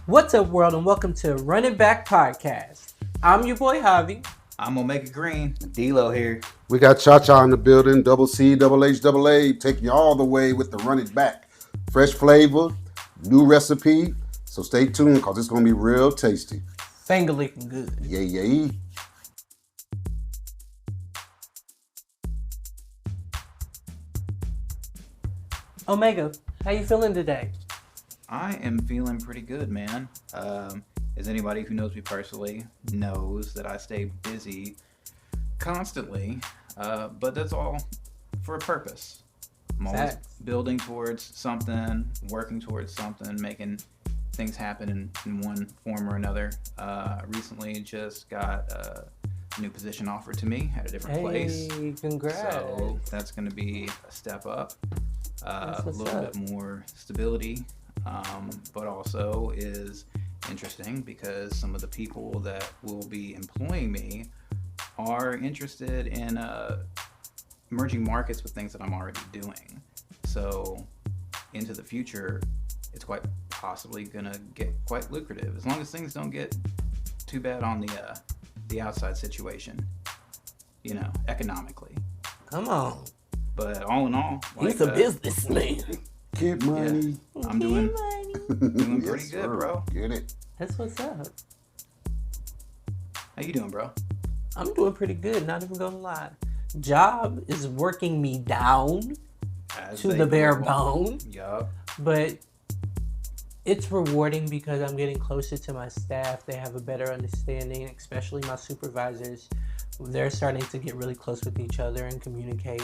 What's up, world, and welcome to Running Back Podcast. I'm your boy Javi. I'm Omega Green. D-Lo here. We got Cha-Cha in the building, double C, double H, double A, taking you all the way with the running back. Fresh flavor, new recipe, so stay tuned because it's going to be real tasty. Finger licking good. Yeah. Omega, how you feeling today? I am feeling pretty good, man. As anybody who knows me personally knows that I stay busy constantly, but that's all for a purpose. I'm always building towards something, working towards something, making things happen in one form or another. Recently just got a new position offered to me at a different place. Hey, congrats. So that's going to be a step up, a little bit more stability, but also is interesting because some of the people that will be employing me are interested in emerging markets with things that I'm already doing. So into the future, it's quite possibly gonna get quite lucrative as long as things don't get too bad on the outside situation, economically. Come on. But all in all, He's a businessman. Get money. Yeah, I'm doing pretty Yes, good, sir. bro. Get it. That's what's up. How you doing, bro? I'm doing pretty good, not even gonna lie. Job is working me down As to they the bare will. bone, Yup. but it's rewarding because I'm getting closer to my staff. They have a better understanding, especially my supervisors. They're starting to get really close with each other and communicate,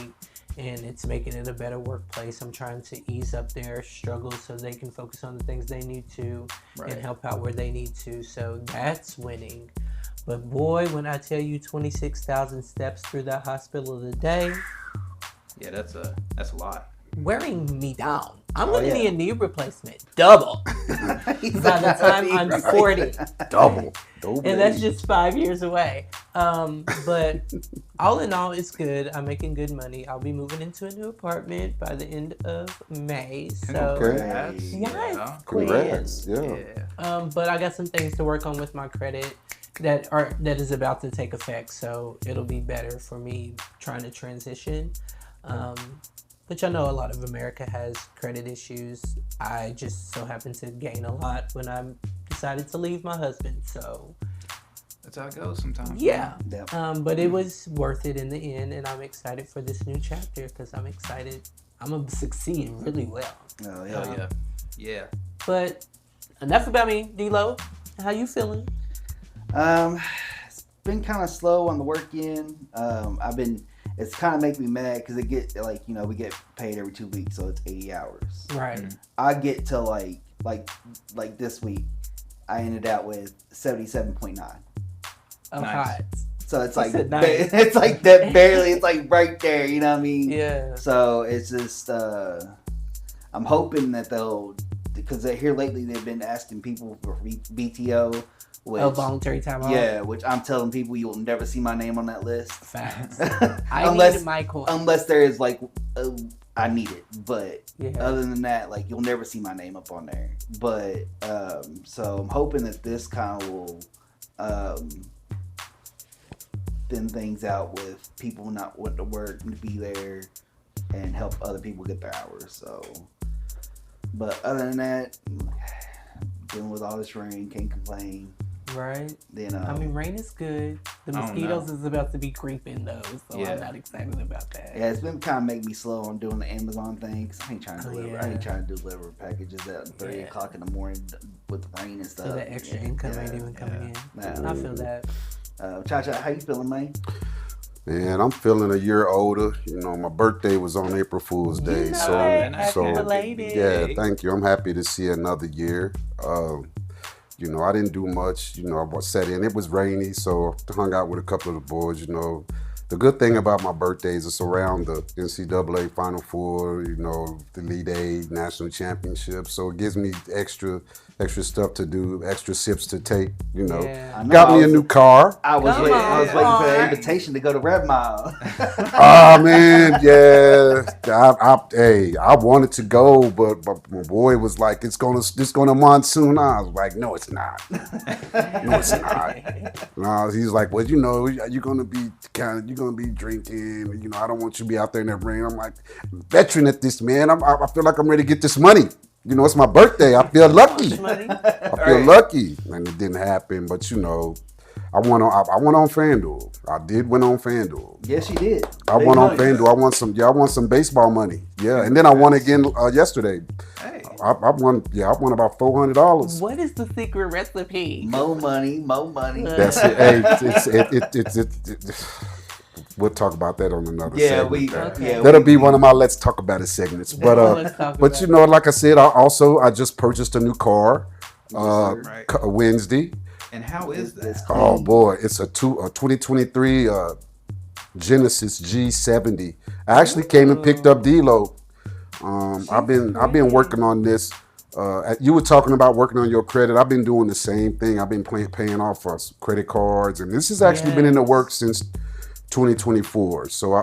and it's making it a better workplace. I'm trying to ease up their struggles so they can focus on the things they need to and help out where they need to. So that's winning. But boy, when I tell you 26,000 steps through that hospital a day, Yeah, that's a lot. wearing me down. I'm going to need a knee replacement. Double. By the time I'm 40. Double. And that's just 5 years away. But all in all, it's good. I'm making good money. I'll be moving into a new apartment by the end of May. So, Congrats. yes, Congrats. queen. Yeah. But I got some things to work on with my credit that is about to take effect. So it'll be better for me trying to transition. But y'all know a lot of America has credit issues. I just so happened to gain a lot when I decided to leave my husband. So That's how it goes sometimes. yeah, Yep. but it was worth it in the end, and I'm excited for this new chapter because I'm excited. I'm gonna succeed really well. Oh, Oh yeah. yeah. Yeah. But enough about me, D-Lo. How you feeling? It's been kind of slow on the work end. It's kind of making me mad because we get paid every 2 weeks, so it's 80 hours. Right. I get to like this week, I ended out with 77.9. Oh, Nice. hot. So it's like said nice. it's like that barely. It's like right there. You know what I mean? Yeah. So it's just I'm hoping that they'll, because here lately they've been asking people for VTO. Which, voluntary time off. Yeah, which I'm telling people you'll never see my name on that list. Facts. unless need Michael. unless there is like I need it, but Yeah. other than that, like you'll never see my name up on there. But so I'm hoping that this kind of will thin things out with people not wanting to work and to be there and help other people get their hours. So, but other than that, dealing with all this rain, can't complain. Right. I mean, rain is good. The I don't mosquitoes know. is about to be creeping though, so Yeah. I'm not excited about that. yeah, it's been kind of making me slow on doing the Amazon thing. 'Cause I ain't trying to Oh, deliver. yeah. I ain't trying to deliver packages at 3 Yeah. o'clock in the morning with the rain and stuff. So that extra income ain't even coming in. Nah. I feel that. Cha-Cha, how you feeling, man? Man, I'm feeling a year older. You know, my birthday was on April Fool's Day. You know so, it. Happy so belated. yeah, thank you. I'm happy to see another year. You know, I didn't do much. You know, I sat in. It was rainy, so I hung out with a couple of the boys. You know, the good thing about my birthdays is around the NCAA Final Four, you know, the Elite Eight, National Championship. So it gives me extra stuff to do, extra sips to take, you know. Yeah. Got me a new car. I was Come waiting. I was waiting for on. the invitation to go to Red Mile. Oh man, yeah. I wanted to go, but my boy was like, it's gonna monsoon. I was like, no, it's not. No, it's not. No, he's like, well, you know, you're gonna be drinking. You know, I don't want you to be out there in that rain. I'm like, veteran at this, man. I feel like I'm ready to get this money. You know, it's my birthday. I feel lucky. I feel lucky, and it didn't happen. But you know, I went on FanDuel. I did win on FanDuel. Yes, you did. I won on FanDuel. I won some baseball money. Yeah, and then I won again yesterday. Hey. I won about $400. What is the secret recipe? More money, more money. That's it. Hey, we'll talk about that on another segment. That'll be one of my let's talk about it segments. But you know, like I said, I just purchased a new car Wednesday. And how is that? Oh boy, it's a 2023 Genesis G70. I actually came and picked up D-Lo. I've been working on this. You were talking about working on your credit. I've been doing the same thing. I've been paying off for credit cards, and this has actually been in the works since 2024. So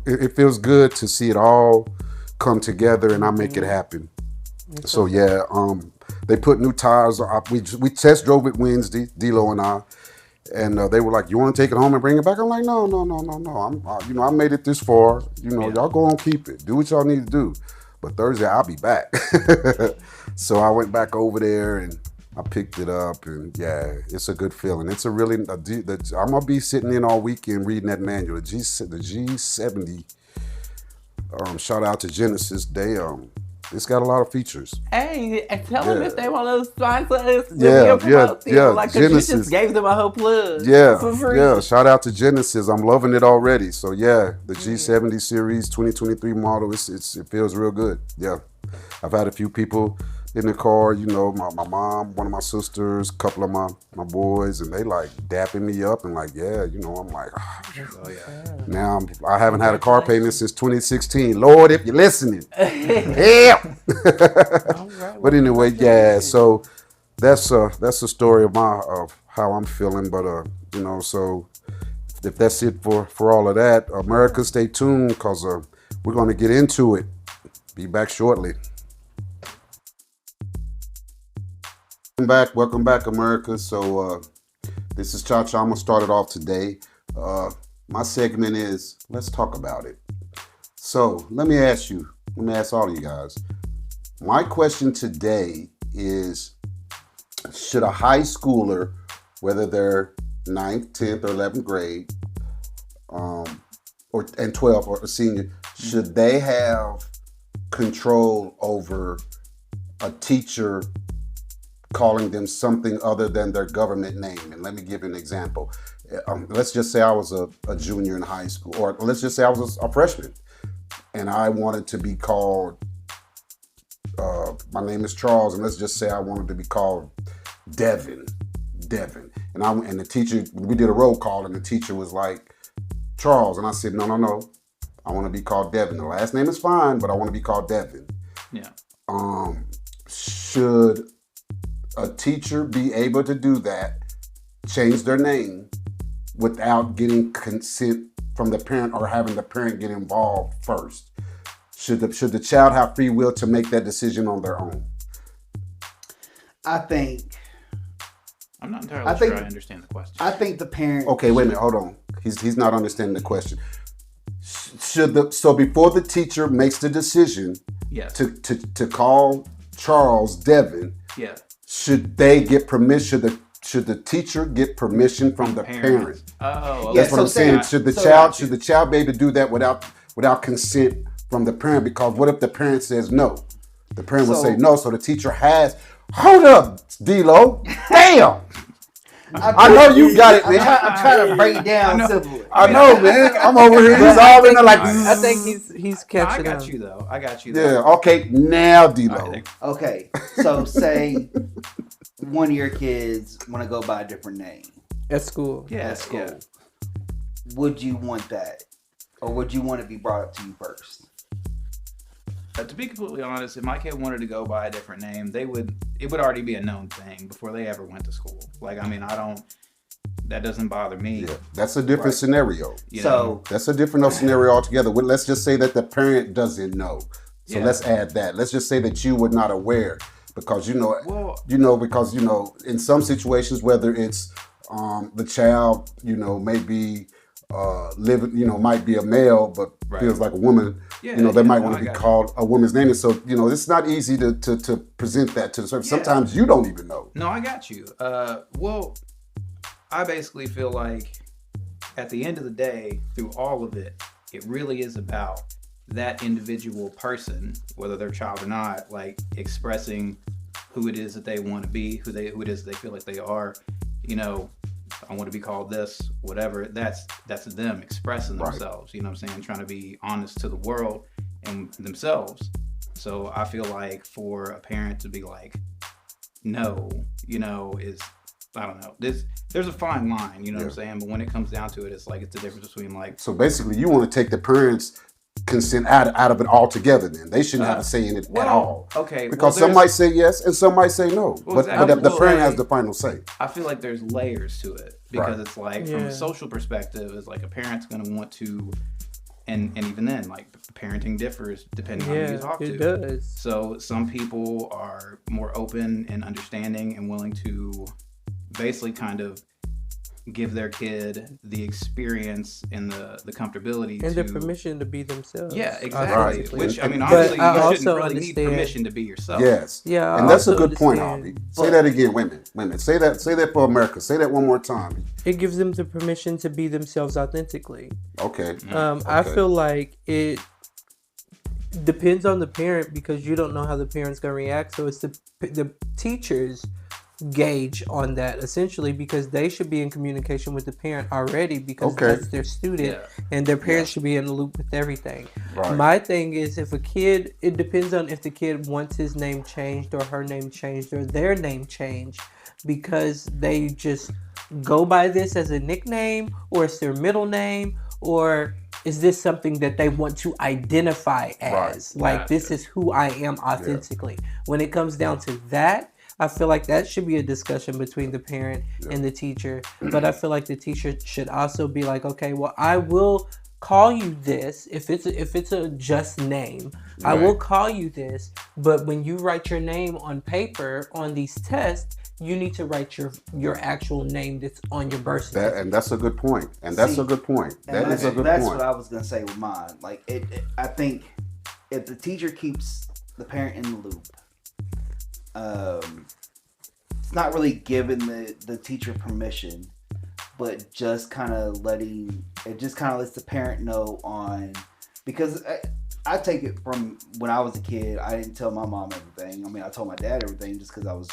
it feels good to see it all come together, and I make it happen. So yeah, they put new tires. We test drove it Wednesday, D-Lo and I, and they were like, "You want to take it home and bring it back?" I'm like, "No. I made it this far. You know, y'all go on, keep it. Do what y'all need to do. But Thursday I'll be back." So I went back over there and I picked it up, and yeah, it's a good feeling. It's I'm gonna be sitting in all weekend reading that manual. The G70. Shout out to Genesis. It's got a lot of features. Hey, tell them if they want to sponsor us. Yeah. Genesis. You just gave them a whole plug. Yeah, for free. Yeah. Shout out to Genesis. I'm loving it already. So yeah, the G70 series 2023 model. It feels real good. Yeah, I've had a few people in the car. You know, my mom, one of my sisters, a couple of my boys, and they like dapping me up and like, yeah, you know, I'm like, oh yeah. Now I haven't had a car payment since 2016. Lord, if you're listening, help. But anyway, yeah. So that's the story of how I'm feeling. But you know, so if that's it for all of that, America, stay tuned because we're gonna get into it. Be back shortly. Welcome back, America. So this is Cha-Cha. I'm gonna start it off today. My segment is let's talk about it. So let me ask all of you guys. My question today is, should a high schooler, whether they're 9th, 10th, or 11th grade, and 12th or a senior, should they have control over a teacher calling them something other than their government name? And let me give you an example. Let's just say I was a junior in high school, or let's just say I was a freshman, and I wanted to be called, my name is Charles, and let's just say I wanted to be called Devin. And the teacher, we did a roll call, and the teacher was like, Charles, and I said, no, I want to be called Devin. The last name is fine, but I want to be called Devin. Yeah. Should a teacher be able to do that, change their name, without getting consent from the parent or having the parent get involved first? Should the child have free will to make that decision on their own? I'm not entirely sure I understand the question. I think the parent. Okay, wait a minute, hold on. He's not understanding the question. So before the teacher makes the decision, yes, to call Charles Devin, yeah, should they get permission? Should the teacher get permission from the parent? Oh, okay. That's what I'm saying. Should the child be able to do that without consent from the parent? Because what if the parent says no? The parent would say no, so the teacher has. Hold up, D-Lo. Damn. I know you got it, man. I'm trying to break it down simply. I know, man. I'm over here. He's all in there like. I think he's catching up. I got you. Yeah. Okay. Now, D-Lo. Okay. So say one of your kids want to go by a different name at school. Yeah. at school. Yeah. would you want that, or would you want to be brought up to you first? To be completely honest, if my kid wanted to go by a different name, it would already be a known thing before they ever went to school. Like, I mean, that doesn't bother me. Yeah, that's a different scenario. So that's a different scenario altogether. Let's just say that the parent doesn't know. So let's add that. Let's just say that you were not aware, because because in some situations, whether it's the child, maybe living, might be a male but feels like a woman. They might want to be called a woman's name. And so, it's not easy to present that to the surface. Sometimes you don't even know. No, I got you. Well, I basically feel like at the end of the day, through all of it, it really is about that individual person, whether they're a child or not, like expressing who it is that they want to be, who it is they feel like they are. I want to be called this, whatever. That's them expressing themselves. You know what I'm saying? Trying to be honest to the world and themselves. So I feel like for a parent to be like, no, is, I don't know. There's a fine line, you know what I'm saying? But when it comes down to it, it's like it's the difference between like. So basically, you want to take the parents' consent out of it altogether. Then they shouldn't have a say in it at all. Okay. Because some might say yes and some might say no. But the parent has the final say. I feel like there's layers to it because it's like from a social perspective, it's like a parent's going to want to, and even then, like parenting differs depending on who you talk to. It does. So some people are more open and understanding and willing to basically kind of give their kid the experience and the comfortability and the permission to be themselves. Yeah, exactly. Right. Which, I mean, honestly, you shouldn't really need understand. permission to be yourself. Yes. Yeah. And that's a good point, Harvey. Say that again, women. Say that for America. Say that one more time. It gives them the permission to be themselves authentically. Okay. I feel like it depends on the parent because you don't know how the parent's going to react. So it's the teachers gauge on that essentially because they should be in communication with the parent already because that's their student and their parents should be in the loop with everything. Right. My thing is if a kid, it depends on if the kid wants his name changed or her name changed or their name changed because they just go by this as a nickname or it's their middle name or is this something that they want to identify as? Like this is who I am authentically. When it comes down to that, I feel like that should be a discussion between the parent and the teacher. But I feel like the teacher should also be like, okay, well, I will call you this if it's a just name. Right. I will call you this. But when you write your name on paper on these tests, you need to write your actual name that's on your birth certificate. And that's a good point. That's a good point. That's what I was gonna say with mine. Like I think if the teacher keeps the parent in the loop. It's not really giving the teacher permission, but just kind of lets the parent know on, because I take it from when I was a kid, I didn't tell my mom everything. I mean, I told my dad everything just because I was,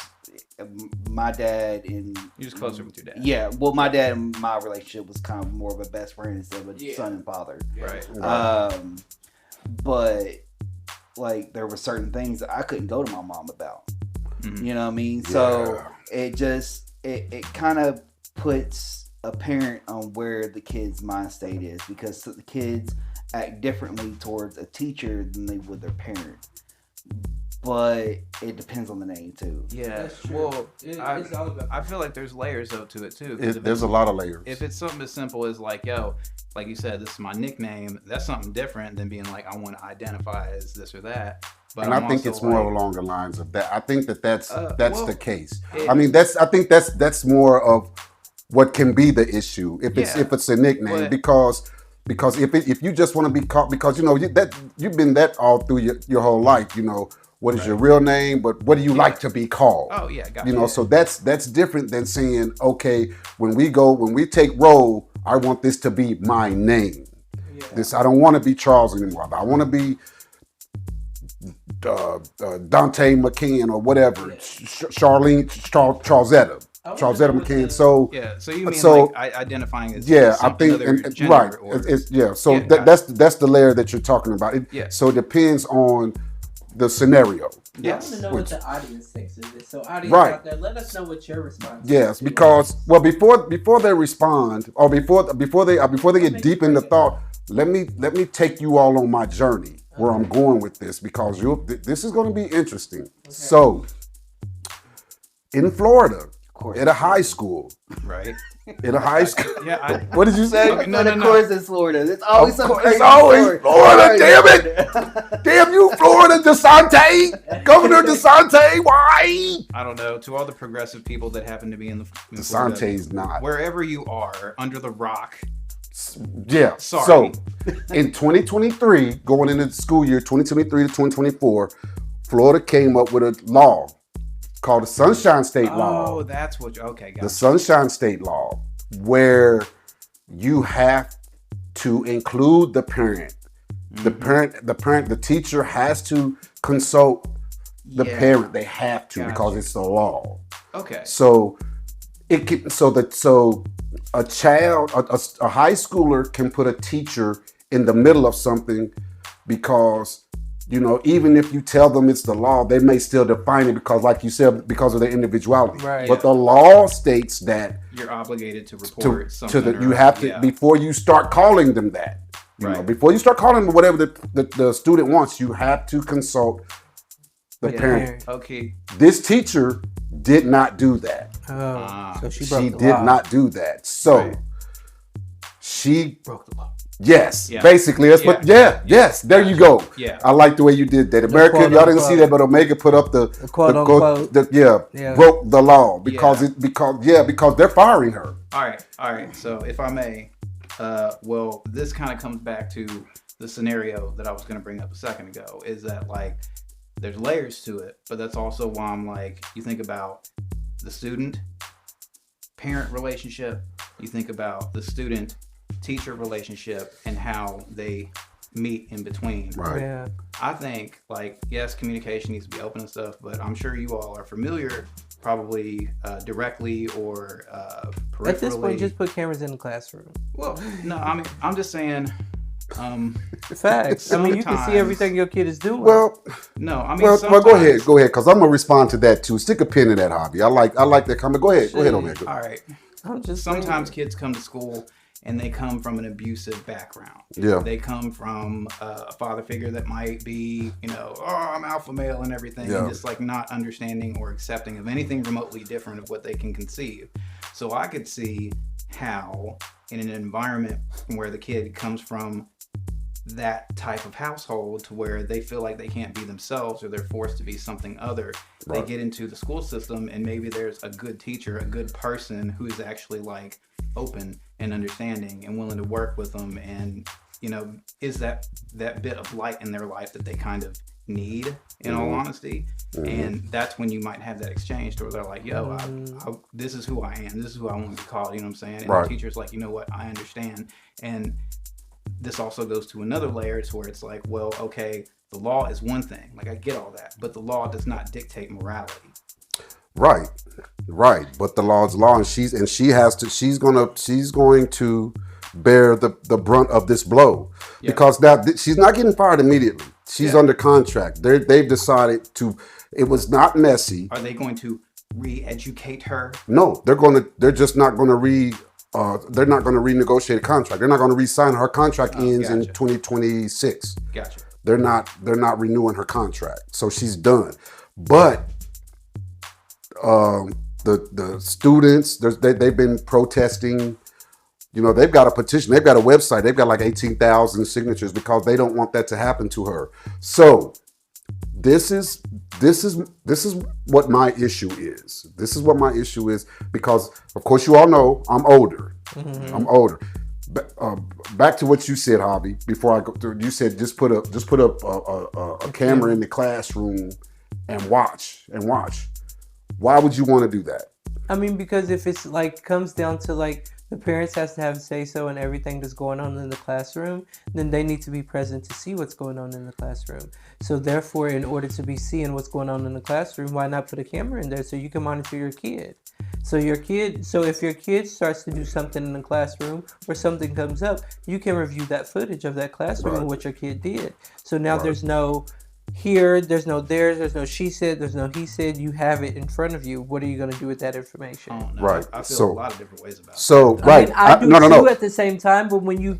my dad and... You're just closer with your dad. Yeah, well, my dad and my relationship was kind of more of a best friend instead of a son and father. Right. But, like, there were certain things that I couldn't go to my mom about. Mm-hmm. You know what I mean? Yeah. So it kind of puts a parent on where the kid's mind state is because the kids act differently towards a teacher than they would their parent. But it depends on the name too. Yeah, well, it's all about. I feel like there's layers to it too. There's a lot of layers. If it's something as simple as like, yo, like you said, this is my nickname. That's something different than being like, I want to identify as this or that. But and I think it's more along the lines of that. I think that's the case. I think that's more of what can be the issue if it's a nickname because if you just want to be called because you've been that all through your whole life. What is your real name? But what do you like to be called? Oh yeah, gotcha. So that's different than saying, okay, when we take roll, I want this to be my name. Yeah. I don't want to be Charles anymore. I want to be Dante McCann or whatever, Charlene Charlesetta McCann. So you mean like identifying as I think right. Or, that's the layer that you're talking about. So it depends on the scenario. I want to know Which- what the audience thinks of this. So, audience Right. out there, let us know what your response is. Yes, to because before they respond or before they get deep into thought, let me take you all on my journey where I'm going with this, because this is going to be interesting. So, in Florida, at a high school, Right. in a high school, Yeah. what did you say? Okay, no. Of course, it's Florida. It's always some crazy It's always story. Florida, damn it! Damn you, Florida DeSantis, Governor DeSantis, why? I don't know. To all the progressive people that happen to be in Florida, DeSantis not. wherever you are, under the rock. Yeah. Sorry. So, in 2023, going into the school year 2023 to 2024, Florida came up with a law called the Sunshine State Law. Oh, that's what. Okay, got The it. Sunshine State Law, where you have to include the parent. The teacher has to consult the Yeah. parent. They have to, Gotcha. because it's the law. Okay. So it can, so a child, a high schooler can put a teacher in the middle of something, because, you know, even if you tell them it's the law, they may still define it, because, like you said, because of their individuality. Right. But the law states that You're obligated to report to something. the, you have to, yeah. before you start calling them that. You know, Right. before you start calling them whatever the student wants, you have to consult the Yeah. parent. Okay. This teacher did not do that. Oh, so she broke She the did law. not do that. So Right. she, broke the law. yes, Yeah. basically that's what. Yes, there you go. Yeah. I like the way you did that. America, quote, y'all didn't see unquote. that, but Omega put up the quote, unquote. Yeah. broke the law because Yeah. because they're firing her. All right. So, if I may, well, this kind of comes back to the scenario that I was going to bring up a second ago. Is that, like, there's layers to it, but that's also why I'm like, you think about the student-parent relationship, you think about the student-teacher relationship, and how they meet in between. Right. Yeah. I think, like, yes, communication needs to be open and stuff, but I'm sure you all are familiar, probably directly or peripherally. At this point, just put cameras in the classroom. Well, no, I mean, I'm just saying. Facts. I mean, you can see Sometimes- everything your kid is doing. Well, No, I mean, well, sometimes, go ahead, because I'm gonna respond to that too. Stick a pin in that, hobby. I like that comment. Go ahead, Omega. All right. I'm just Sometimes saying. kids come to school and they come from an abusive background. Yeah. They come from a father figure that might be, you know, oh, I'm alpha male and everything, Yeah. and just like not understanding or accepting of anything remotely different of what they can conceive. So I could see how, in an environment where the kid comes from that type of household to where they feel like they can't be themselves or they're forced to be something other, they Right. get into the school system and maybe there's a good teacher, a good person who's actually like open and understanding and willing to work with them, and, you know, is that bit of light in their life that they kind of need, in all honesty. And that's when you might have that exchange where they're like, yo, this is who I am, this is who I want to be called, you know what I'm saying? And Right. the teacher's like, you know what, I understand. And this also goes to another layer to where it's like, well, okay, the law is one thing, like I get all that, but the law does not dictate morality. Right. But the law is law, and she's going to bear the brunt of this blow, because now she's not getting fired immediately. She's under contract. They've decided to. It was not messy. Are they going to re-educate her? No, they're just not going to they're not going to renegotiate a contract. They're not going to re-sign her contract. Ends in gotcha. 2026. Gotcha. They're not renewing her contract, so she's done. But the students, they've been protesting. You know, they've got a petition. They've got a website. They've got like 18,000 signatures because they don't want that to happen to her. So this is what my issue is. This is what my issue is, because, of course, you all know I'm older. I'm older. Back to what you said, Hobby. Before I go through, you said just put a camera in the classroom and watch. Why would you want to do that? I mean, because if it's like comes down to like the parents has to have say so in everything that's going on in the classroom, then they need to be present to see what's going on in the classroom. So therefore, in order to be seeing what's going on in the classroom, why not put a camera in there so you can monitor your kid? So if your kid starts to do something in the classroom or something comes up, you can review that footage of that classroom and what your kid did. So now there's no here, there's no theirs, there's no she said, there's no he said. You have it in front of you. What are you going to do with that information? I don't know. Right. I feel So- a lot of different ways about it. So I right, mean, I do no, too at the same time. But when you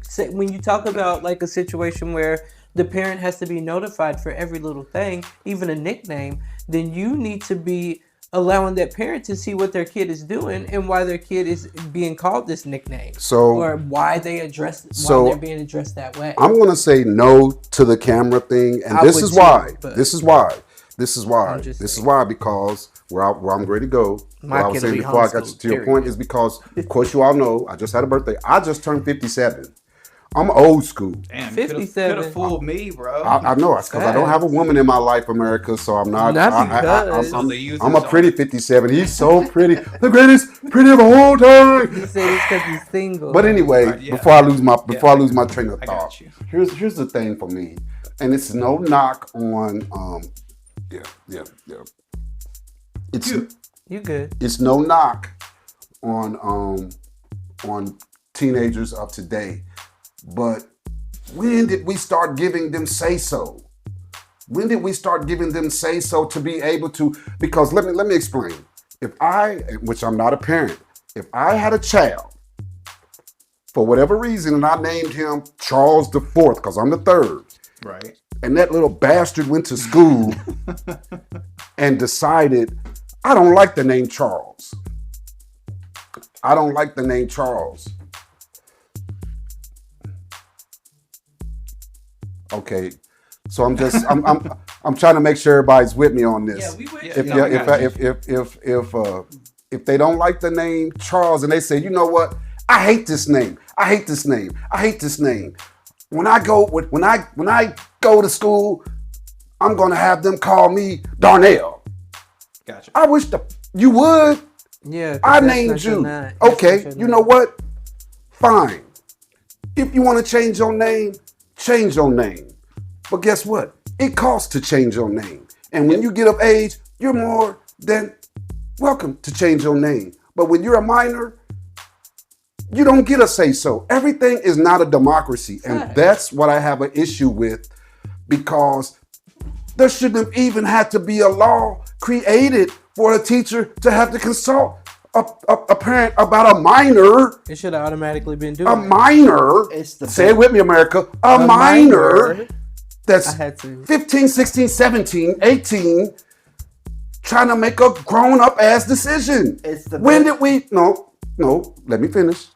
talk about like a situation where the parent has to be notified for every little thing, even a nickname, then you need to be allowing that parent to see what their kid is doing and why their kid is being called this nickname, So- or why they're being addressed that way. I'm gonna say no to the camera thing, and I this would is too, why. but- This is why. This is why. I'm just This is saying. why because where I'm ready to go. My What I was kid will saying be before I got homeschooled, to your period. point is because, of course, you all know I just had a birthday. I just turned 57. I'm old school. Damn, 57. could have fooled me, bro. I know it's because I don't have a woman in my life, America. So I'm not. Not because- I'm a pretty 57. He's so pretty, the greatest pretty of all time. He said it's because he's single. But anyway, Yeah. before I lose my train of I thought, got you. here's the thing for me, and it's no knock on yeah. You good? It's no knock on teenagers of today, but when did we start giving them say so? When did we start giving them say so to be able to? Because let me explain. If which I'm not a parent, if I had a child for whatever reason and I named him Charles the Fourth because I'm the third, Right. and that little bastard went to school and decided, I don't like the name Charles. I don't like the name Charles. Okay, so I'm trying to make sure everybody's with me on this. Yeah, we went. If they don't like the name Charles and they say, you know what, I hate this name. I hate this name. I hate this name. When I go to school, I'm gonna have them call me Darnell. Gotcha. I wish you would. Yeah, 'cause I that's named not your you. name. That's Okay, not your you name. know what? Fine. If you want to change your name, change your name. But guess what? It costs to change your name. And when you get of age, you're more than welcome to change your name. But when you're a minor, you don't get a say so. Everything is not a democracy. And that's what I have an issue with, because there shouldn't have even had to be a law created for a teacher to have to consult a parent about a minor. It should have automatically been doing A it. minor. It's the Say it with me, America. A minor that's I had to. 15, 16, 17, 18, trying to make a grown-up ass decision. It's the When best- did we? No, let me finish.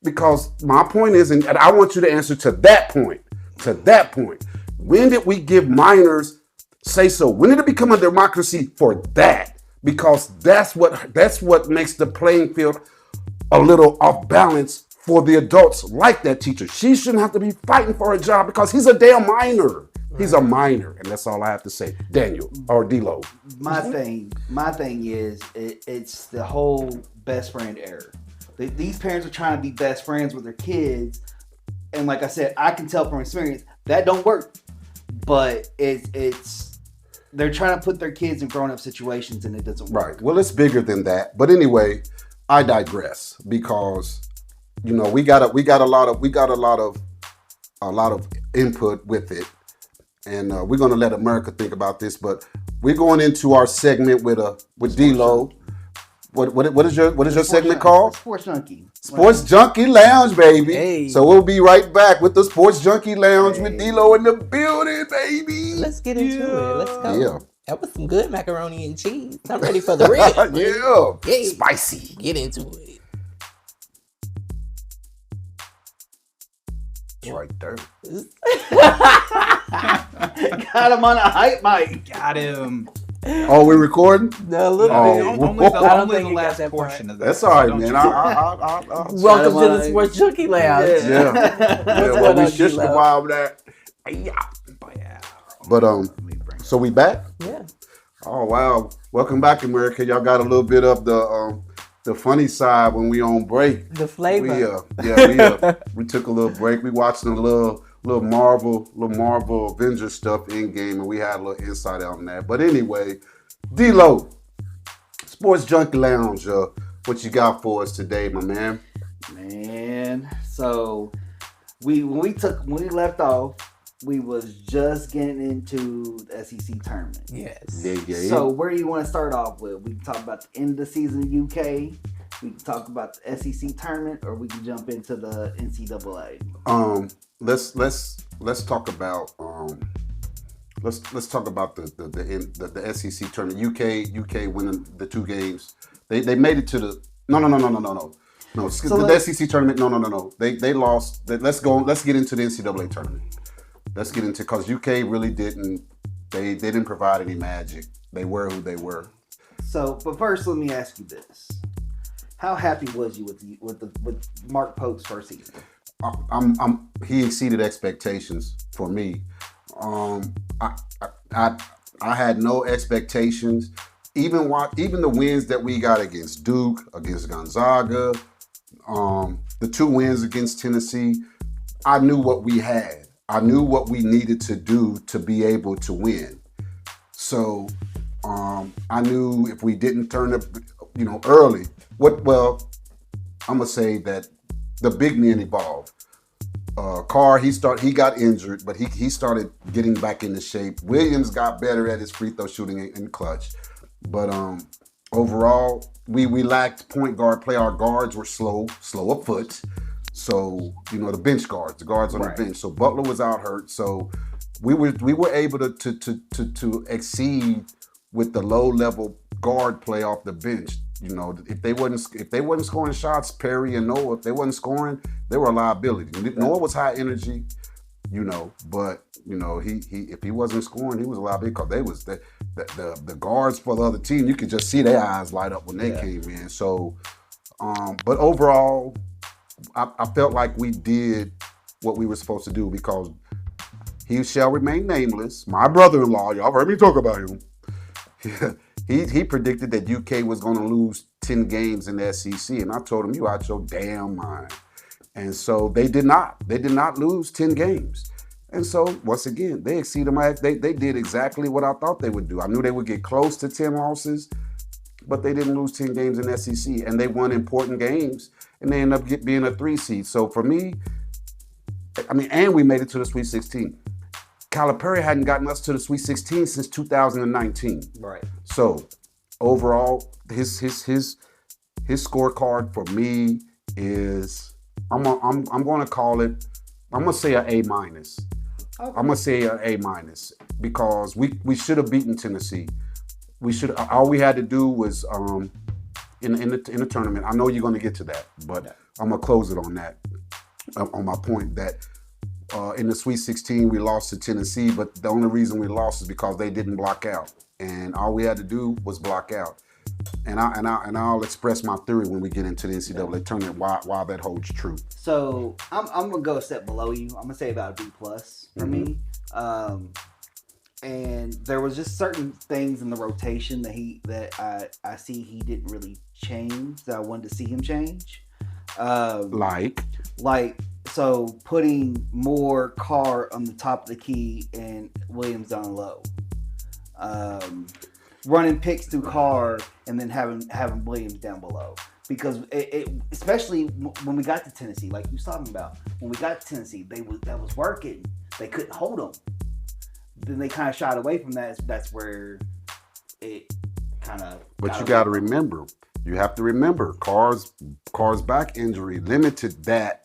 Because my point is, and I want you to answer to that point. To that point. When did we give minors say so? When did it become a democracy for that? Because that's what makes the playing field a little off balance for the adults like that teacher. She shouldn't have to be fighting for a job because he's a damn minor. He's a minor, and that's all I have to say. Daniel or D-Lo. My thing is it's the whole best friend error. These parents are trying to be best friends with their kids, and like I said, I can tell from experience that don't work. But it's they're trying to put their kids in grown-up situations, and it doesn't work. Right. Well, it's bigger than that. But anyway, I digress because we got a lot of input with it, and we're gonna let America think about this. But we're going into our segment with D-Lo. What is your segment called? Sports Junkie. Sports Junkie Lounge, baby. Hey. So we'll be right back with the Sports Junkie Lounge with D-Lo in the building, baby. Let's get into it. Let's go. Yeah. That was some good macaroni and cheese. I'm ready for the rib. Yeah. Hey. Spicy. Get into it. It's right there. Got him on a hype mic. Got him. Oh, we recording? No, a little Oh, bit. Only the, I don't only think the you got last that part. portion of this. That's all right, Don't man. you- Welcome to the Shout Sports Junkie Lounge. Yeah. Yeah, going well, we on, shushed D-Lo? a while that. Yeah. But Let me bring so we back? Yeah. Oh wow. Welcome back, America. Y'all got a little bit of the funny side when we on break. The flavor. We took a little break. We watched a little Marvel Avengers stuff in game, and we had a little insight on that. But anyway, D-Lo, Sports Junkie Lounge. What you got for us today, my man? Man, so when we left off, we was just getting into the SEC tournament. Yes. Yeah. So where do you want to start off with? We can talk about the end of the season UK. We can talk about the SEC tournament, or we can jump into the NCAA. Let's talk about let's talk about the SEC tournament. UK winning the 2 games. They made it to the no. So the SEC tournament. No. They lost. Let's go. Let's get into the NCAA tournament. Let's get into because UK really didn't. They didn't provide any magic. They were who they were. So, but first, let me ask you this: how happy was you with Mark Pope's first season? He exceeded expectations for me. I had no expectations. Even the wins that we got against Duke, against Gonzaga, the 2 wins against Tennessee, I knew what we had. I knew what we needed to do to be able to win. So I knew if we didn't turn up, early. I'm gonna say that the big men evolved. Carr, he got injured, but he started getting back into shape. Williams got better at his free throw shooting in clutch. But overall, we lacked point guard play. Our guards were slow of foot. So, the bench guards, the guards on the bench. So Butler was out hurt. So we were able to exceed with the low level guard play off the bench. If they wasn't scoring shots, Perry and Noah, if they wasn't scoring, they were a liability. Noah was high energy, but he if he wasn't scoring, he was a liability because they was the guards for the other team. You could just see their eyes light up when they came in. So, but overall, I felt like we did what we were supposed to do because he shall remain nameless. My brother-in-law, y'all heard me talk about him. He predicted that UK was going to lose 10 games in the SEC, and I told him, you out your damn mind. And so they did not. They did not lose 10 games. And so, once again, they exceeded they did exactly what I thought they would do. I knew they would get close to 10 losses, but they didn't lose 10 games in the SEC, and they won important games, and they ended up being a 3 seed. So for me, and we made it to the Sweet 16. Calipari hadn't gotten us to the Sweet 16 since 2019. Right. So overall, his scorecard for me is I'm gonna call it. I'm gonna say an A minus. Okay. I'm gonna say an A minus because we should have beaten Tennessee. We should. All we had to do was in the tournament. I know you're gonna get to that, but I'm gonna close it on that. On my point that. In the Sweet 16, we lost to Tennessee, but the only reason we lost is because they didn't block out, and all we had to do was block out. And I'll express my theory when we get into the NCAA tournament why that holds true. So I'm gonna go a step below you. I'm gonna say about a B plus for me. And there was just certain things in the rotation that I see he didn't really change that I wanted to see him change. So putting more Carr on the top of the key and Williams down low. Running picks through Carr and then having Williams down below. Because it especially when we got to Tennessee, like you was talking about, when we got to Tennessee, that was working. They couldn't hold them. Then they kind of shied away from that. That's where it kind of. But you got to remember, you have to remember, Carr's back injury limited that.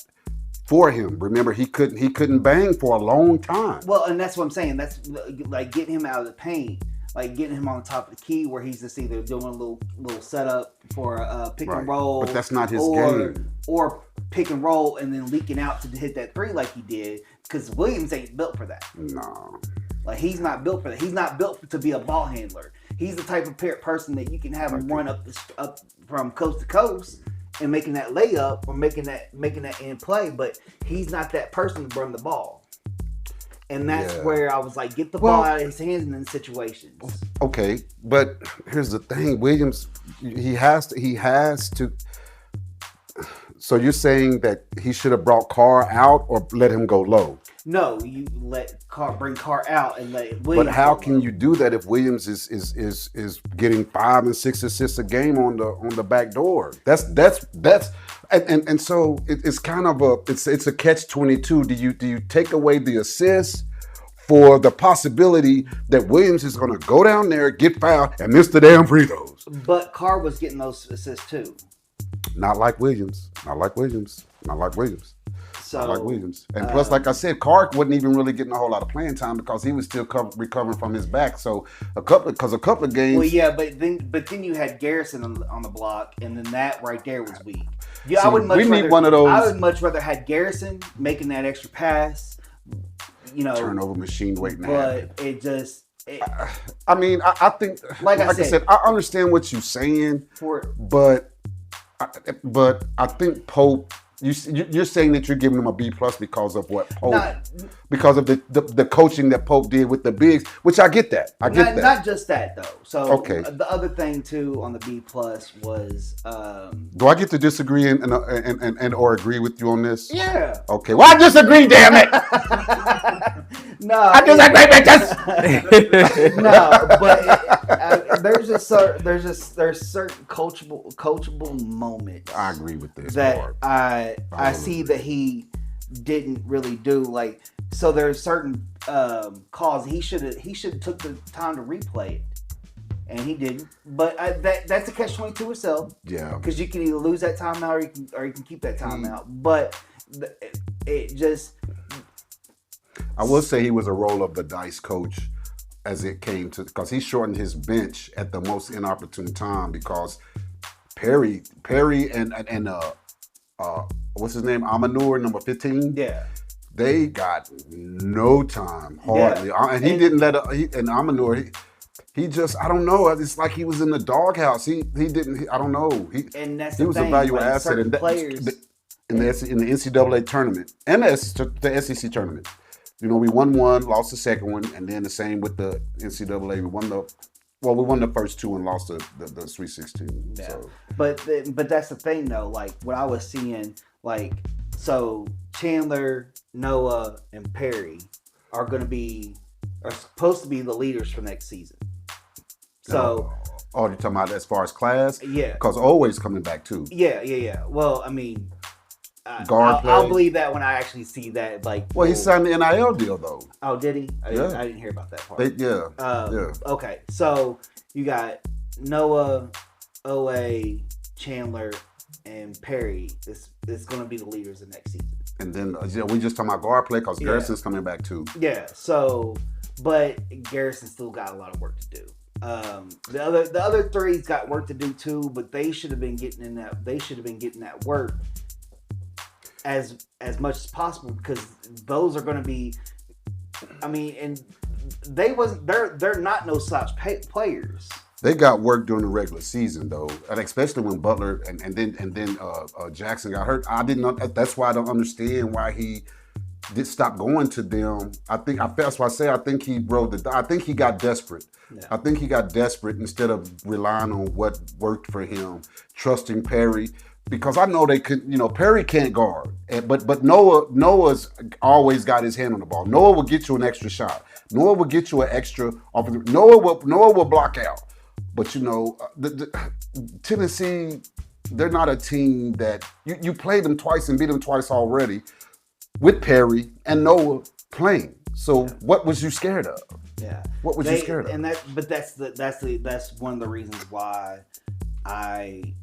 For him, remember he couldn't bang for a long time. Well, and that's what I'm saying. That's like getting him out of the paint, like getting him on top of the key where he's just either doing a little setup for a pick and roll, but that's not his game. Or pick and roll and then leaking out to hit that 3 like he did. Because Williams ain't built for that. No, like he's not built for that. He's not built to be a ball handler. He's the type of person that you can have him run up from coast to coast. And making that layup or making that in play, but he's not that person to run the ball. And that's where I was like, get the ball out of his hands in these situations. Okay, but here's the thing, Williams, he has to. So you're saying that he should have brought Carr out or let him go low? No, you bring Carr out and let Williams. But how can you do that if Williams is getting 5 and 6 assists a game on the back door? That's so it's kind of it's a catch-22. Do you take away the assists for the possibility that Williams is going to go down there, get fouled, and miss the damn free throws. But Carr was getting those assists too. Not like Williams. Not like Williams. Not like Williams. So, Not like Williams. And plus, like I said, Carr wasn't even really getting a whole lot of playing time because he was still recovering from his back. So a couple of games. Well, yeah, but then you had Garrison on the block, and then that right there was weak. Yeah, I would much rather need one of those. I would much rather had Garrison making that extra pass. Turnover machine waiting to but happen. it just. I mean, I think, like I said, I understand what you're saying, but I think Pope. You're saying that you're giving him a B+ because of what Pope, because of the coaching that Pope did with the bigs, which I get that. Not just that though. So okay. The other thing too on the B+ was. Do I get to disagree and or agree with you on this? Yeah. Okay. Well, I disagree. Damn it. No, I disagree, bitches. No, but there's certain coachable moments. I agree with this that part. I see that he didn't really do. Like, so there's certain calls he should have took the time to replay it, and he didn't. But that's a catch-22 itself. Yeah, because you can either lose that timeout or you can keep that timeout. But it just. I will say he was a roll of the dice coach as it came to, because he shortened his bench at the most inopportune time because Perry and what's his name, Amanur, number 15. Yeah, they got no time hardly, and he didn't let and Amanur. He just, I don't know. It's like he was in the doghouse. He didn't. I don't know. He was a valuable asset in the NCAA tournament and the SEC tournament. We won one, lost the second one, and then the same with the NCAA. We won the first two and lost the Sweet 16. Yeah. So. But that's the thing though. Like what I was seeing, like so Chandler, Noah, and Perry are supposed to be the leaders for next season. So. Oh, you're talking about as far as class? Yeah. Because always coming back too. Yeah. Well, I mean. I'll believe that when I actually see that. Like, well, he signed the NIL deal though. Oh, did he? I didn't hear about that part. Yeah. Okay, so you got Noah, OA, Chandler, and Perry. It's going to be the leaders of next season. And then we just talking about guard play because Garrison's coming back too. Yeah. So, but Garrison still got a lot of work to do. The other three's got work to do too, but they should have been getting in that. They should have been getting that work as much as possible because those are going to be. I mean, and they're not no slouch players. They got work during the regular season though, and especially when Butler and then Jackson got hurt. I didn't know. That's why I don't understand why he did stop going to them. That's why I say I think he I think he got desperate. Yeah. I think he got desperate instead of relying on what worked for him, trusting Perry. Because I know they could, Perry can't guard, but Noah's always got his hand on the ball. Noah will get you an extra shot. Noah will get you an extra offensive. Noah will block out. But the Tennessee, they're not a team that you played them twice and beat them twice already with Perry and Noah playing. So what was you scared of? Yeah, what was you scared of? And that's one of the reasons why I.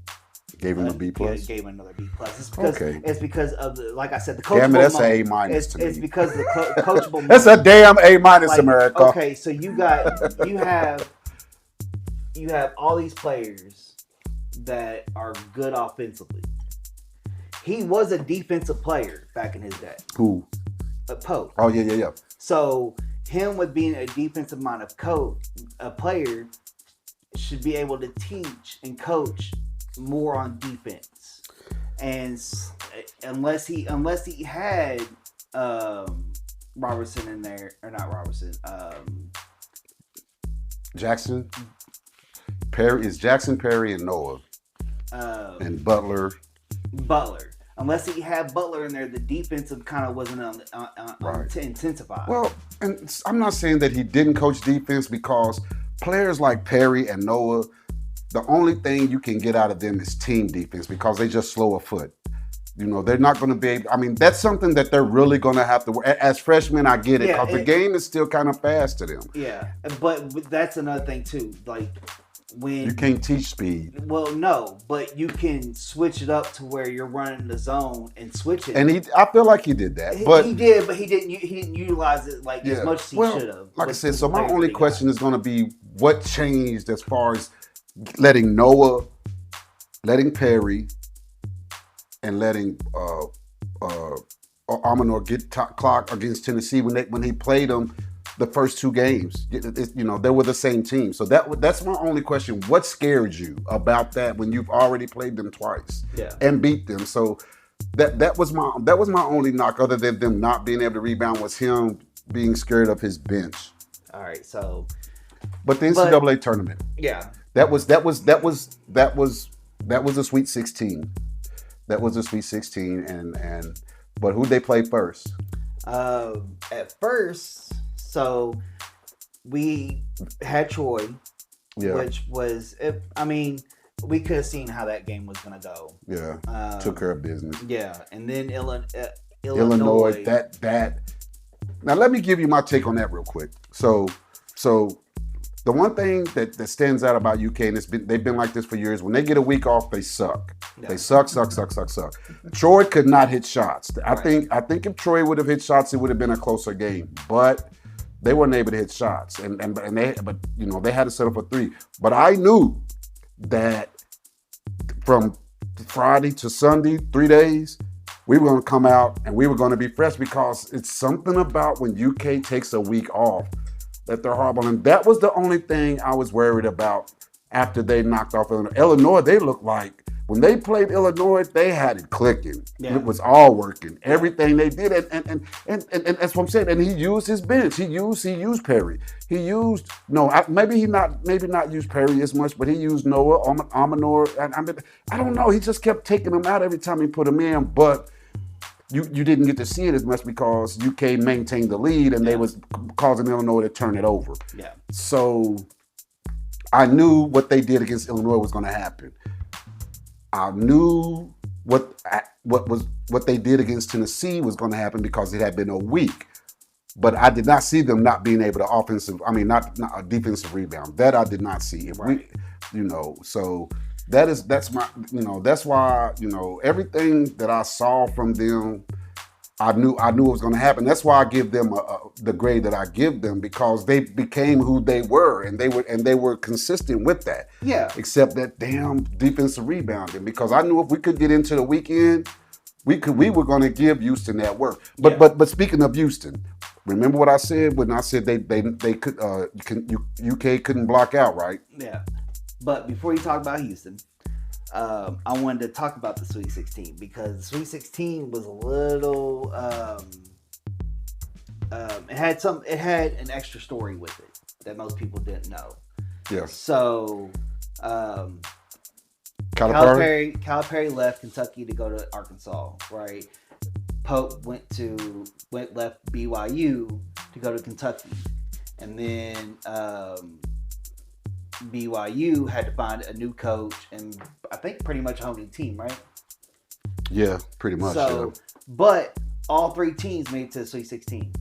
Gave him a B+. Gave him another B+. It's because of the, like I said, the coachable. Damn it, that's moment. an A- to me. It's because of the coachable. That's a damn A-, America. Okay, so you have all these players that are good offensively. He was a defensive player back in his day. Who? Pope. Oh yeah. So him with being a defensive minded a player should be able to teach and coach more on defense, and unless he had Robertson in there, or not Robertson, Jackson, Perry is Jackson, Perry, and Noah, and Butler. Unless he had Butler in there, the defensive kind of wasn't on to intensify. Well, and I'm not saying that he didn't coach defense because players like Perry and Noah. The only thing you can get out of them is team defense because they just slow a foot. They're not going to be able. I mean, that's something that they're really going to have to. As freshmen, I get it because the game is still kind of fast to them. Yeah, but that's another thing too. Like when you can't teach speed. Well, no, but you can switch it up to where you're running the zone and switch it. And I feel like he did that, but he did, but he didn't utilize it as much as he should have. Like I said, so my only question is going to be what changed as far as letting Noah, letting Perry, and letting Amanor get clock against Tennessee when he played them the first two games. They were the same team. So that's my only question. What scared you about that when you've already played them twice and beat them? So that was my only knock, other than them not being able to rebound, was him being scared of his bench. All right, so but the NCAA tournament, that was a Sweet 16. That was a Sweet 16, and but who'd they play first? At first, so we had Troy, which was, we could have seen how that game was going to go. Yeah, took care of business. Yeah, and then Illinois. That. Now let me give you my take on that real quick. So the one thing that stands out about UK, and they've been like this for years, when they get a week off, they suck. Yeah. They suck. Troy could not hit shots. I think if Troy would have hit shots, it would have been a closer game. But they weren't able to hit shots, and they had to settle for three. But I knew that from Friday to Sunday, 3 days, we were going to come out and we were going to be fresh, because it's something about when UK takes a week off that they're horrible. And that was the only thing I was worried about after they knocked off Illinois. Illinois, they looked like, when they played Illinois, they had it clicking. Yeah. It was all working. Everything they did, and that's what I'm saying. And he used his bench. He used Perry. He used maybe not used Perry as much, but he used Noah, Amanor. I don't know. He just kept taking them out every time he put them in, but you didn't get to see it as much because UK maintained the lead and they was causing Illinois to turn it over. Yeah. So I knew what they did against Illinois was going to happen. I knew what they did against Tennessee was going to happen because it had been a week. But I did not see them not being able to not a defensive rebound. That I did not see. Right. So that's why, everything that I saw from them, I knew it was going to happen. That's why I give them the grade that I give them, because they became who they were, and they were consistent with that. Yeah. Except that damn defensive rebounding, because I knew if we could get into the weekend, we were going to give Houston that work. But speaking of Houston, remember what I said when I said they could UK couldn't block out, right? Yeah. But before you talk about Houston, I wanted to talk about the Sweet 16, because the Sweet 16 was a little. It had an extra story with it that most people didn't know. Yeah. So, Calipari left Kentucky to go to Arkansas, right? Pope left BYU to go to Kentucky, and then BYU had to find a new coach and I think pretty much a whole new team, right? Yeah, pretty much. So, but all three teams made it to the Sweet 16.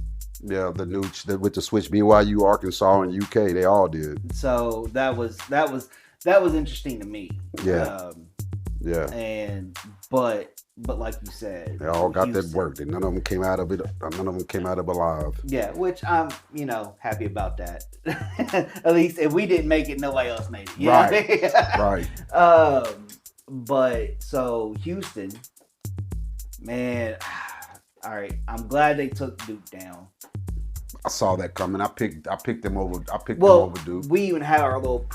Yeah, with the switch, BYU, Arkansas, and UK, they all did. So that was interesting to me. Yeah. But like you said, they all got that work. None of them came out of it. None of them came out of it alive. Yeah, which I'm, happy about that. At least if we didn't make it, nobody else made it. Right. But so Houston, man. All right, I'm glad they took Duke down. I saw that coming. I picked them over. Them over Duke. We even had our little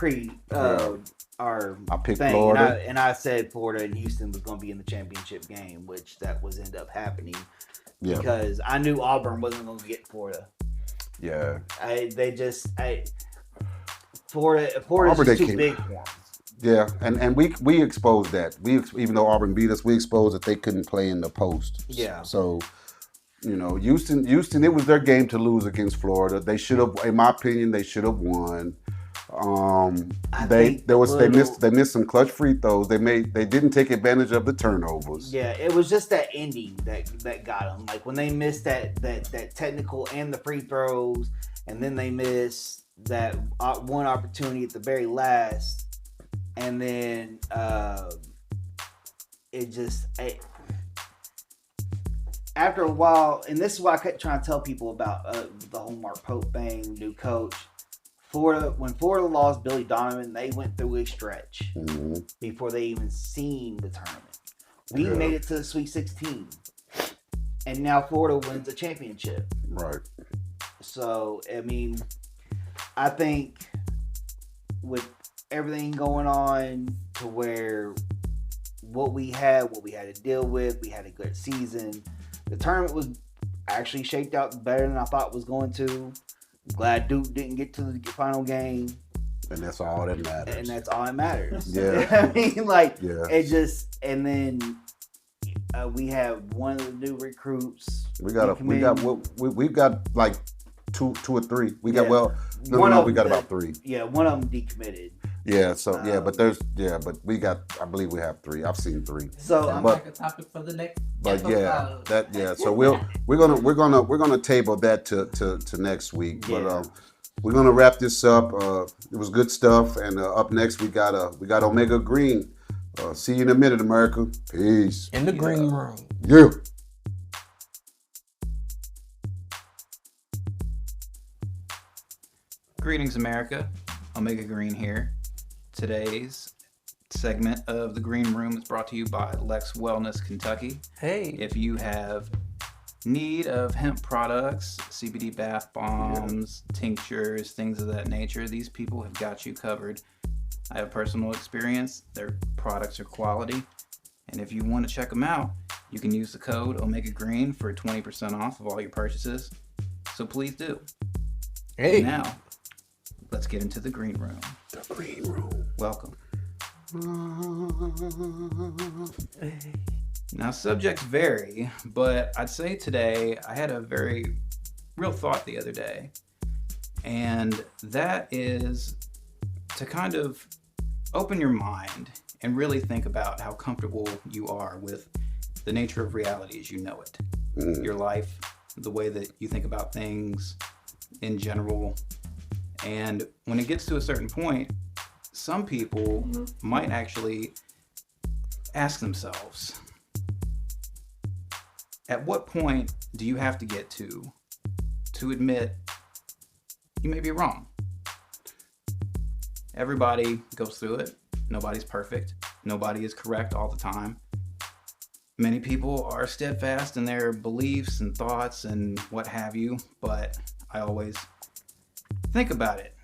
I picked Florida, and I said Florida and Houston was going to be in the championship game, which that was end up happening. Yeah. Because I knew Auburn wasn't going to get Florida. Yeah. Florida's just too big for them. Yeah, and we exposed that. Even though Auburn beat us, we exposed that they couldn't play in the post. Yeah. So, Houston, it was their game to lose against Florida. They should have, in my opinion, won. I They think they missed some clutch free throws. They didn't take advantage of the turnovers. Yeah, it was just that ending that got them. Like when they missed that technical and the free throws, and then they missed that one opportunity at the very last, and then after a while, and this is why I kept trying to tell people about the whole Mark Pope thing, new coach. When Florida lost Billy Donovan, they went through a stretch before they even seen the tournament. We made it to the Sweet 16, and now Florida wins a championship. Right. So, I mean, I think with everything going on to where what we had to deal with, we had a good season. The tournament was actually shaped out better than I thought it was going to. Glad Duke didn't get to the final game. And that's all that matters. And that's all that matters. Yeah. I mean, it just, and then we have one of the new recruits. We've got like two or three. We got we got about three. Yeah, one of them decommitted. Yeah, so I believe we have three. I've seen three. So Sounds like a topic for the next episode. So we're gonna table that to next week. Yeah. But we're gonna wrap this up. It was good stuff, and up next we got Omega Green. See you in a minute, America. Peace. In the green room. Yeah. Greetings, America. Omega Green here. Today's segment of the Green Room is brought to you by Lex Wellness Kentucky. Hey. If you have need of hemp products, CBD bath bombs, tinctures, things of that nature, these people have got you covered. I have personal experience. Their products are quality. And if you want to check them out, you can use the code Omega Green for 20% off of all your purchases. So please do. Hey. Now, let's get into the Green Room. The Green Room. Welcome. Now, subjects vary, but I'd say today I had a very real thought the other day, and that is to kind of open your mind and really think about how comfortable you are with the nature of reality as you know it. Your life, the way that you think about things in general. And when it gets to a certain point, some people might actually ask themselves, at what point do you have to get to admit you may be wrong? Everybody goes through it. Nobody's perfect. Nobody is correct all the time. Many people are steadfast in their beliefs and thoughts and what have you, but I always think about it.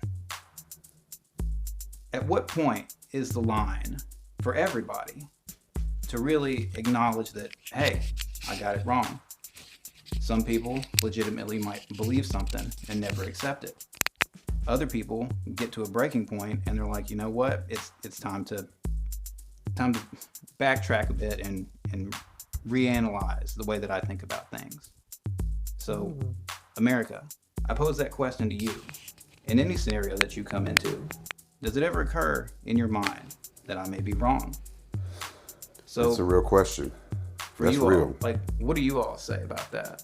At what point is the line for everybody to really acknowledge that, hey, I got it wrong? Some people legitimately might believe something and never accept it. Other people get to a breaking point and they're like, you know what? It's time to backtrack a bit and reanalyze the way that I think about things. So, America, I pose that question to you. In any scenario that you come into, does it ever occur in your mind that I may be wrong? So that's a real question. That's you real. All, like, what do you all say about that?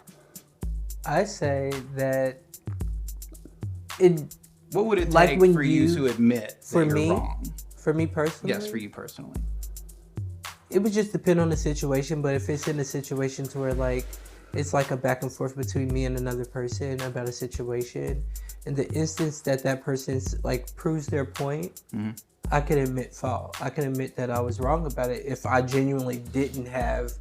I say that what would it like take when for you to admit that you're wrong? For me personally? Yes, for you personally. It would just depend on the situation, but if it's in a situation to where like it's like a back and forth between me and another person about a situation, in the instance that person like proves their point, I can admit fault. I can admit that I was wrong about it if I genuinely didn't have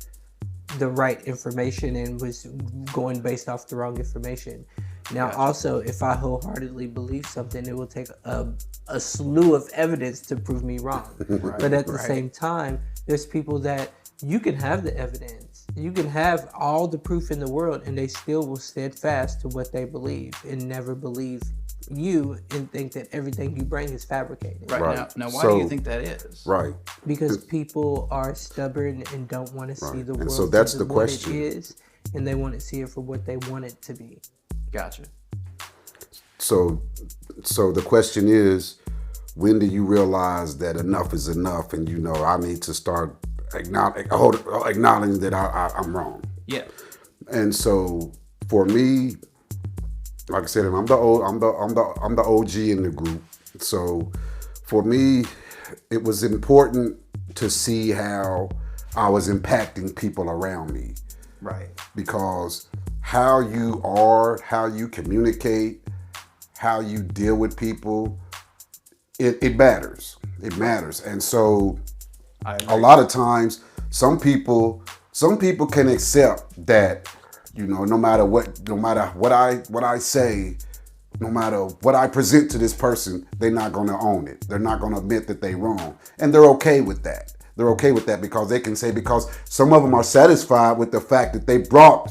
the right information and was going based off the wrong information. Now, Gotcha. Also, if I wholeheartedly believe something, it will take a slew of evidence to prove me wrong. Right, but at the same time, there's people that you can have the evidence, you can have all the proof in the world, and they still will steadfast to what they believe and never believe you and think that everything you bring is fabricated. Right. Now why do you think that is? Right. Because people are stubborn and don't want to see the world and so that's the what question. it is, and they want to see it for what they want it to be. Gotcha. So the question is, when do you realize that enough is enough, and I need to start acknowledging that I'm wrong. Yeah. And so for me, like I said, I'm the OG in the group. So for me, it was important to see how I was impacting people around me. Right. Because how you are, how you communicate, how you deal with people, it matters. It matters. And so a lot of times some people can accept that, no matter what I say, no matter what I present to this person, they're not going to own it. They're not going to admit that they're wrong. And they're okay with that. They're okay with that because they can say, because some of them are satisfied with the fact that they brought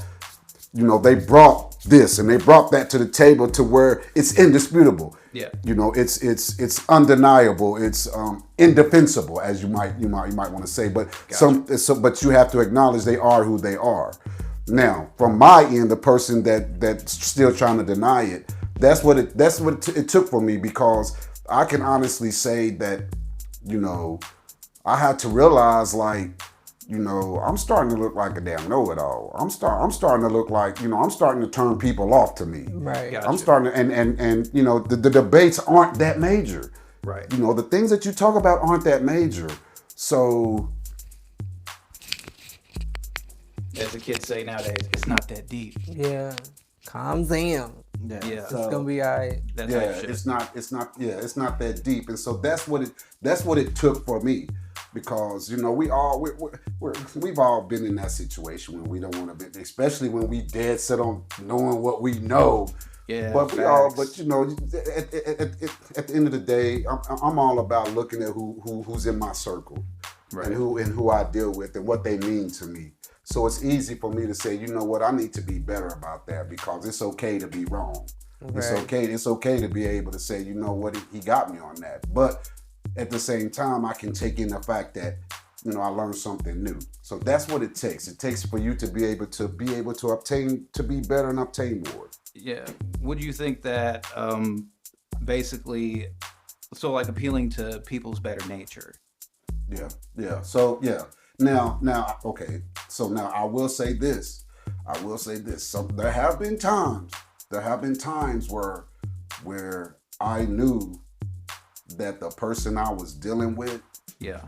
this and they brought that to the table to where it's indisputable. Yeah. It's undeniable. It's indefensible, as you might want to say. But Gotcha. but you have to acknowledge they are who they are. Now, from my end, the person that's still trying to deny it, that's what it took for me, because I can honestly say that, I had to realize, like, I'm starting to look like a damn know-it-all. I'm starting to look like, I'm starting to turn people off to me. Right. Gotcha. I'm starting to, and the debates aren't that major. Right. The things that you talk about aren't that major. So, as the kids say nowadays, it's not that deep. Yeah. Calm down. Yeah. It's gonna be all right. That yeah, type shit. it's not that deep. And so that's what it took for me. Because we've all been in that situation when we don't want to be, especially when we dead set on knowing what we know. Yeah, but we facts. all, but at the end of the day, I'm all about looking at who's in my circle, Right. and who I deal with and what they mean to me. So it's easy for me to say, you know what, I need to be better about that, because it's okay to be wrong. It's Right. okay. It's okay to be able to say, you know what, he got me on that. But at the same time, I can take in the fact that, I learned something new. So that's what it takes. It takes for you to be able to be better and obtain more. Yeah. Would you think that basically, so like appealing to people's better nature? Yeah. So yeah. Now, okay. So now I will say this. So there have been times where I knew that the person I was dealing with, Yeah.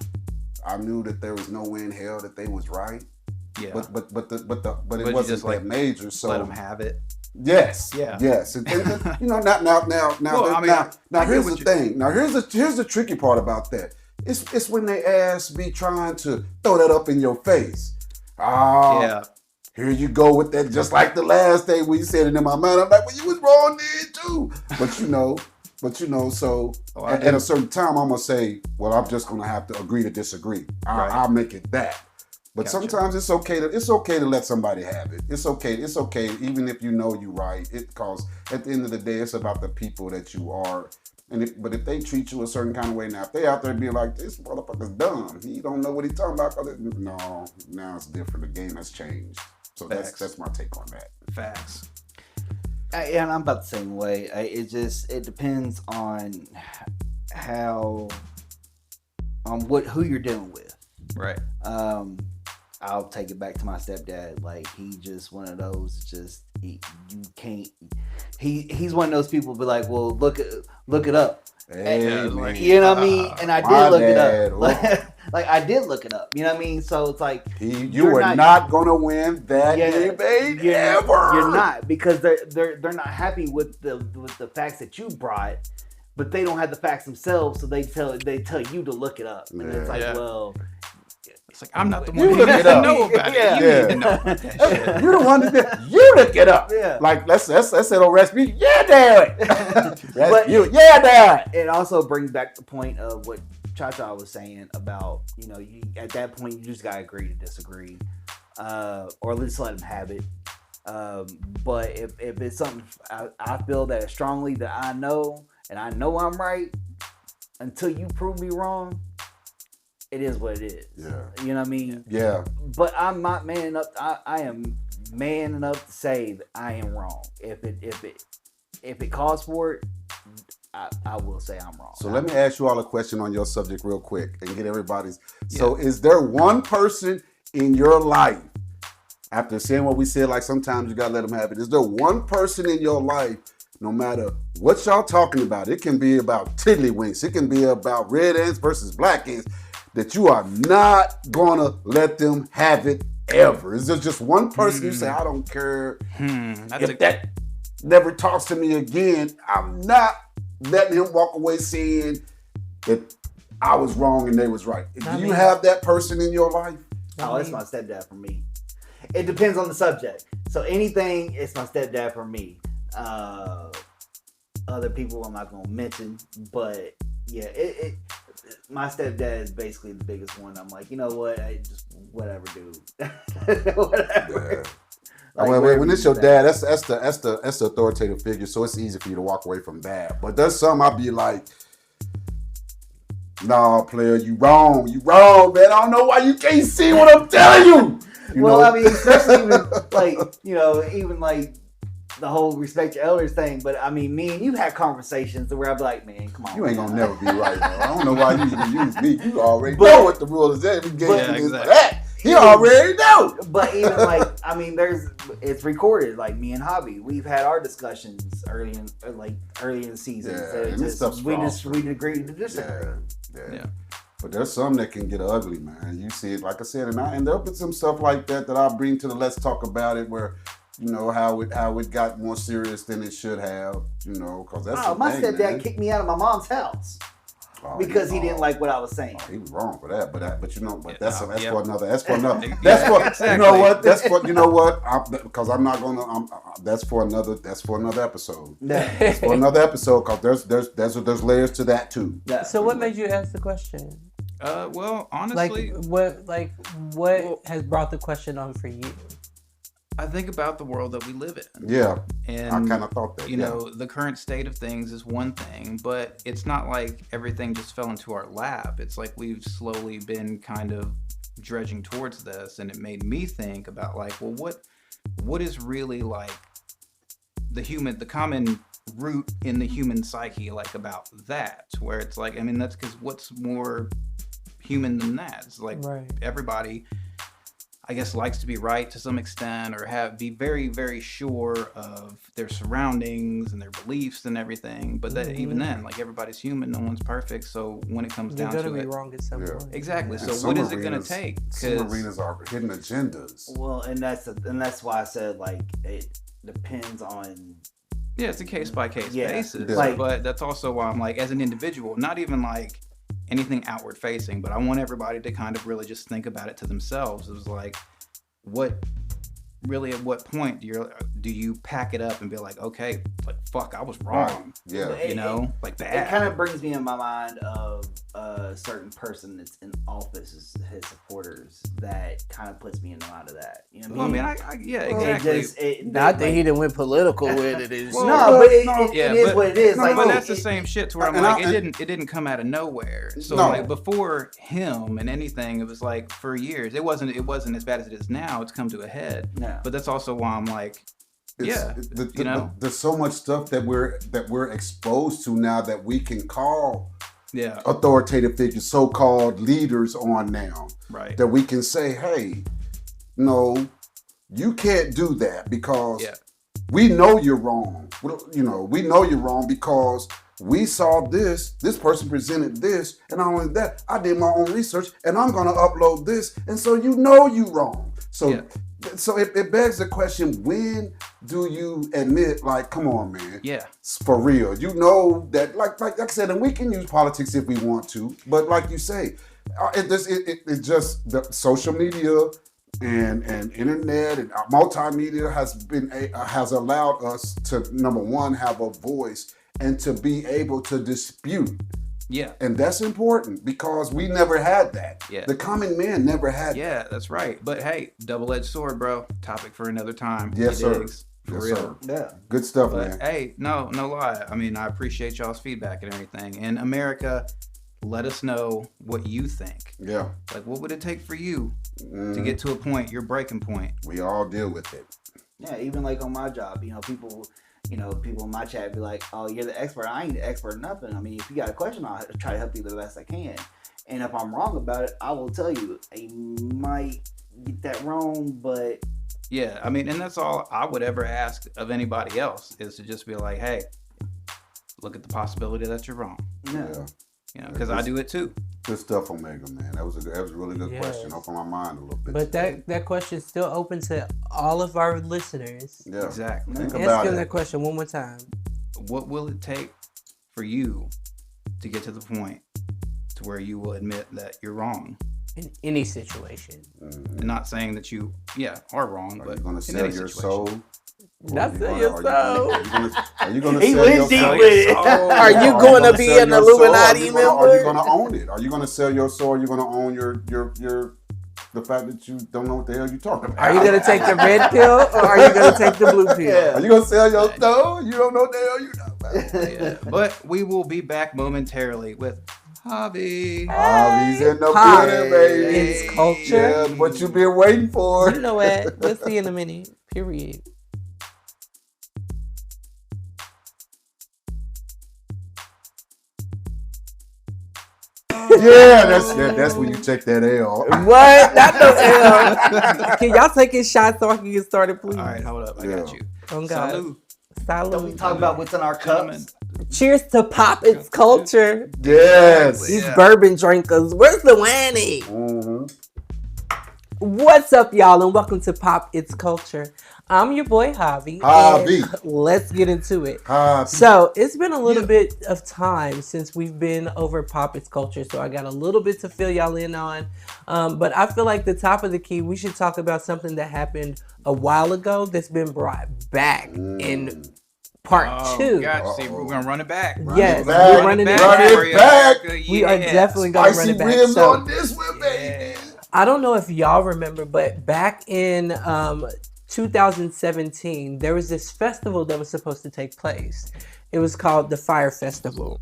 I knew that there was no way in hell that they was right. Yeah. But it you wasn't just, that major. So let them have it. yes, Yeah. yes. And, now. Well, I mean, I here's get the what thing. Now here's the tricky part about that. It's when they ass be trying to throw that up in your face. Yeah. Here you go with that. Just like the last day we said it in my mind. I'm like, well, you was wrong there too. But so at a certain time, I'm gonna say, well, I'm just gonna have to agree to disagree. I'll make it that. But Gotcha. sometimes it's okay to let somebody have it. It's okay, even if you know you're right. Because at the end of the day, it's about the people that you are. But if they treat you a certain kind of way, now if they out there being like, this motherfucker's dumb, he don't know what he's talking about. No, now it's different. The game has changed. So that's my take on that. Facts. And I'm about the same way. It depends on how, who you're dealing with. Right. I'll take it back to my stepdad. Like, he just one of those. He's one of those people. Be like, well, look it up. Hey, like, You know what I mean? And I my did look dad, it up. Like I did look it up. You know what I mean? So it's like you were not gonna win that debate ever. You're not, because they're not happy with the facts that you brought, but they don't have the facts themselves. So they tell you to look it up, and it's like, well, it's like, I'm not the one You who look needs it to up. know about Yeah. it. You need to know about that shit. You're the one that you look it up. Yeah. Like let's say old Rasputin. Yeah, damn it. But yeah, damn it. it also brings back the point of what Cha-Cha was saying about, you at that point you just gotta agree to disagree, or at least let them have it. But if it's something I feel that strongly that I know, and I know I'm right, until you prove me wrong, it is what it is. Yeah. You know what I mean? Yeah. But I'm not man enough. I am man enough to say that I am wrong. If it calls for it, I will say I'm wrong. So let me ask you all a question on your subject real quick and get everybody's. So is there one person in your life, after saying what we said, like sometimes you gotta let them have it, is there one person in your life, no matter what y'all talking about, it can be about tiddlywinks, it can be about red ants versus black ants, that you are not gonna let them have it ever? Is there just one person you say, I don't care if that never talks to me again, I'm not letting him walk away saying that I was wrong and they was right? Do you have that person in your life? Oh, it's my stepdad for me. It depends on the subject. So anything, it's my stepdad for me. Other people I'm not gonna mention, but yeah, my stepdad is basically the biggest one. I'm like, you know what? I just whatever, dude. Whatever. Yeah. Like, when it's your dad, that's the authoritative figure, so it's easy for you to walk away from that. But there's some I'll be like, nah, player, you wrong, man. I don't know why you can't see what I'm telling you. I mean, especially even like, even like the whole respect your elders thing. But I mean, me and you had conversations where I'd be like, man, come on. You ain't gonna never be right, bro. I don't know why you even use me. You already know what the rule is. That we gave you this for that. He already know. But even like, I mean, it's recorded. Like me and Hobby, we've had our discussions early in the season. Yeah, so we agreed to disagree. Yeah. But there's some that can get ugly, man. You see it, like I said, and there'll be some stuff like that I'll bring to the Let's Talk About It, where how it got more serious than it should have. Because that's my stepdad kicked me out of my mom's house. Because he didn't like what I was saying. He was wrong for that, but that's for another. Because I'm not gonna. That's for another episode. That's for another episode, because there's layers to that too. Yeah. So what made you ask the question? Well, honestly, what has brought the question on for you? I think about the world that we live in. Yeah, and I kind of thought that. The current state of things is one thing, but it's not like everything just fell into our lap. It's like we've slowly been kind of dredging towards this, and it made me think about like, well, what is really like the common root in the human psyche, like about that, where it's like, I mean, that's because what's more human than that? It's like everybody, I guess, likes to be right to some extent, or be very, very sure of their surroundings and their beliefs and everything. But that even then, like, everybody's human, no one's perfect. So when it comes down to it, you're gonna be wrong at some point. Exactly. So what is it gonna take? Some arenas are hidden agendas. Well, and that's why I said like it depends on. Yeah, it's a case by case basis. Yeah. But that's also why I'm like, as an individual, not even like anything outward facing, but I want everybody to kind of really just think about it to themselves. It was like, at what point do you pack it up and be like, okay, like, fuck, I was wrong. Right. Yeah. Like that. It kind of brings me in my mind of a certain person that's in office, his supporters, that kind of puts me in the mind of that. You know what I mean? I mean, exactly. Not that he didn't went political with it. It is what it is. But that's the same shit to where I'm like, it didn't come out of nowhere. So like before him and anything, it was like for years, it wasn't as bad as it is now. It's come to a head. No. But that's also why I'm like, there's so much stuff that we're exposed to now that we can call authoritative figures, so-called leaders on now. Right. That we can say, hey, no, you can't do that because we know you're wrong. We know you're wrong because we saw this person presented this, and not only that, I did my own research and I'm gonna upload this, and so you wrong. So it begs the question, when do you admit, like, come on, man? Yeah. For real. You know that, like I said, and we can use politics if we want to, but like you say, it just the social media and internet and multimedia has allowed us to, number one, have a voice and to be able to dispute. Yeah. And that's important because we never had that. Yeah. The common man never had that. Yeah, that's right. But hey, double-edged sword, bro. Topic for another time. Yes, sir. For real. Sir. Yeah. Good stuff, But man. hey, no lie. I mean, I appreciate y'all's feedback and everything. And America, let us know what you think. Yeah. Like, what would it take for you to get to a point, your breaking point? We all deal with it. Yeah, even like on my job, people, you know, people in my chat be like, "Oh, you're the expert. I ain't the expert in nothing. I mean, if you got a question, I'll try to help you the best I can. And if I'm wrong about it, I will tell you. I might get that wrong, but Yeah, I mean, and that's all I would ever ask of anybody else is to just be like, hey, look at the possibility that you're wrong. Yeah. You know, because I do it too. Good stuff, Omega, man. That was a really good question. Opened my mind a little bit. But that question is still open to all of our listeners. Yeah. Exactly. Think Ask about them it. that question one more time. What will it take for you to get to the point to where you will admit that you're wrong? In any situation. And not saying that you, are wrong, Are but you going to in sell any your situation. soul? Not sell your soul. Are you going to He sell went your deep soul? with it. Are you going to be sell an your soul? Illuminati Are member? you going to own it? Are you going to sell your soul? Are you going to own the fact that you don't know what the hell you're talking about? Are you going to take the red pill or are you going to take the blue pill? Yeah. Are you going to sell your soul? You don't know what the hell you're talking about. Yeah. But we will be back momentarily with Javi. Javi's in the Pop. building, baby. It's culture. Yeah, what you been waiting for. You know what? We'll see you in a minute. Period. Yeah, that's when you check that L. What? Not no L. Can y'all take his shots so I can get started, please? All right, hold up. I got you. Oh, God. Salud. Don't we Salud. talk about what's in our cups? Cheers to Pop. It's culture. Yes. These Yeah. bourbon drinkers. Where's the Wanny? Mm-hmm. What's up, y'all, and welcome to Pop It's Culture. I'm your boy Javi. Javi. And let's get into it. Javi. So it's been a little bit of time since we've been over Pop It's Culture, so I got a little bit to fill y'all in on. But I feel like the top of the key, we should talk about something that happened a while ago that's been brought back in part 2. Gotcha. See, we're gonna run it back. Yes, back. we're running it Run back. it back. We are definitely going to run Spicy it back. ribs So, on this one, baby. I don't know if y'all remember, but back in 2017, there was this festival that was supposed to take place. It was called the Fire Festival.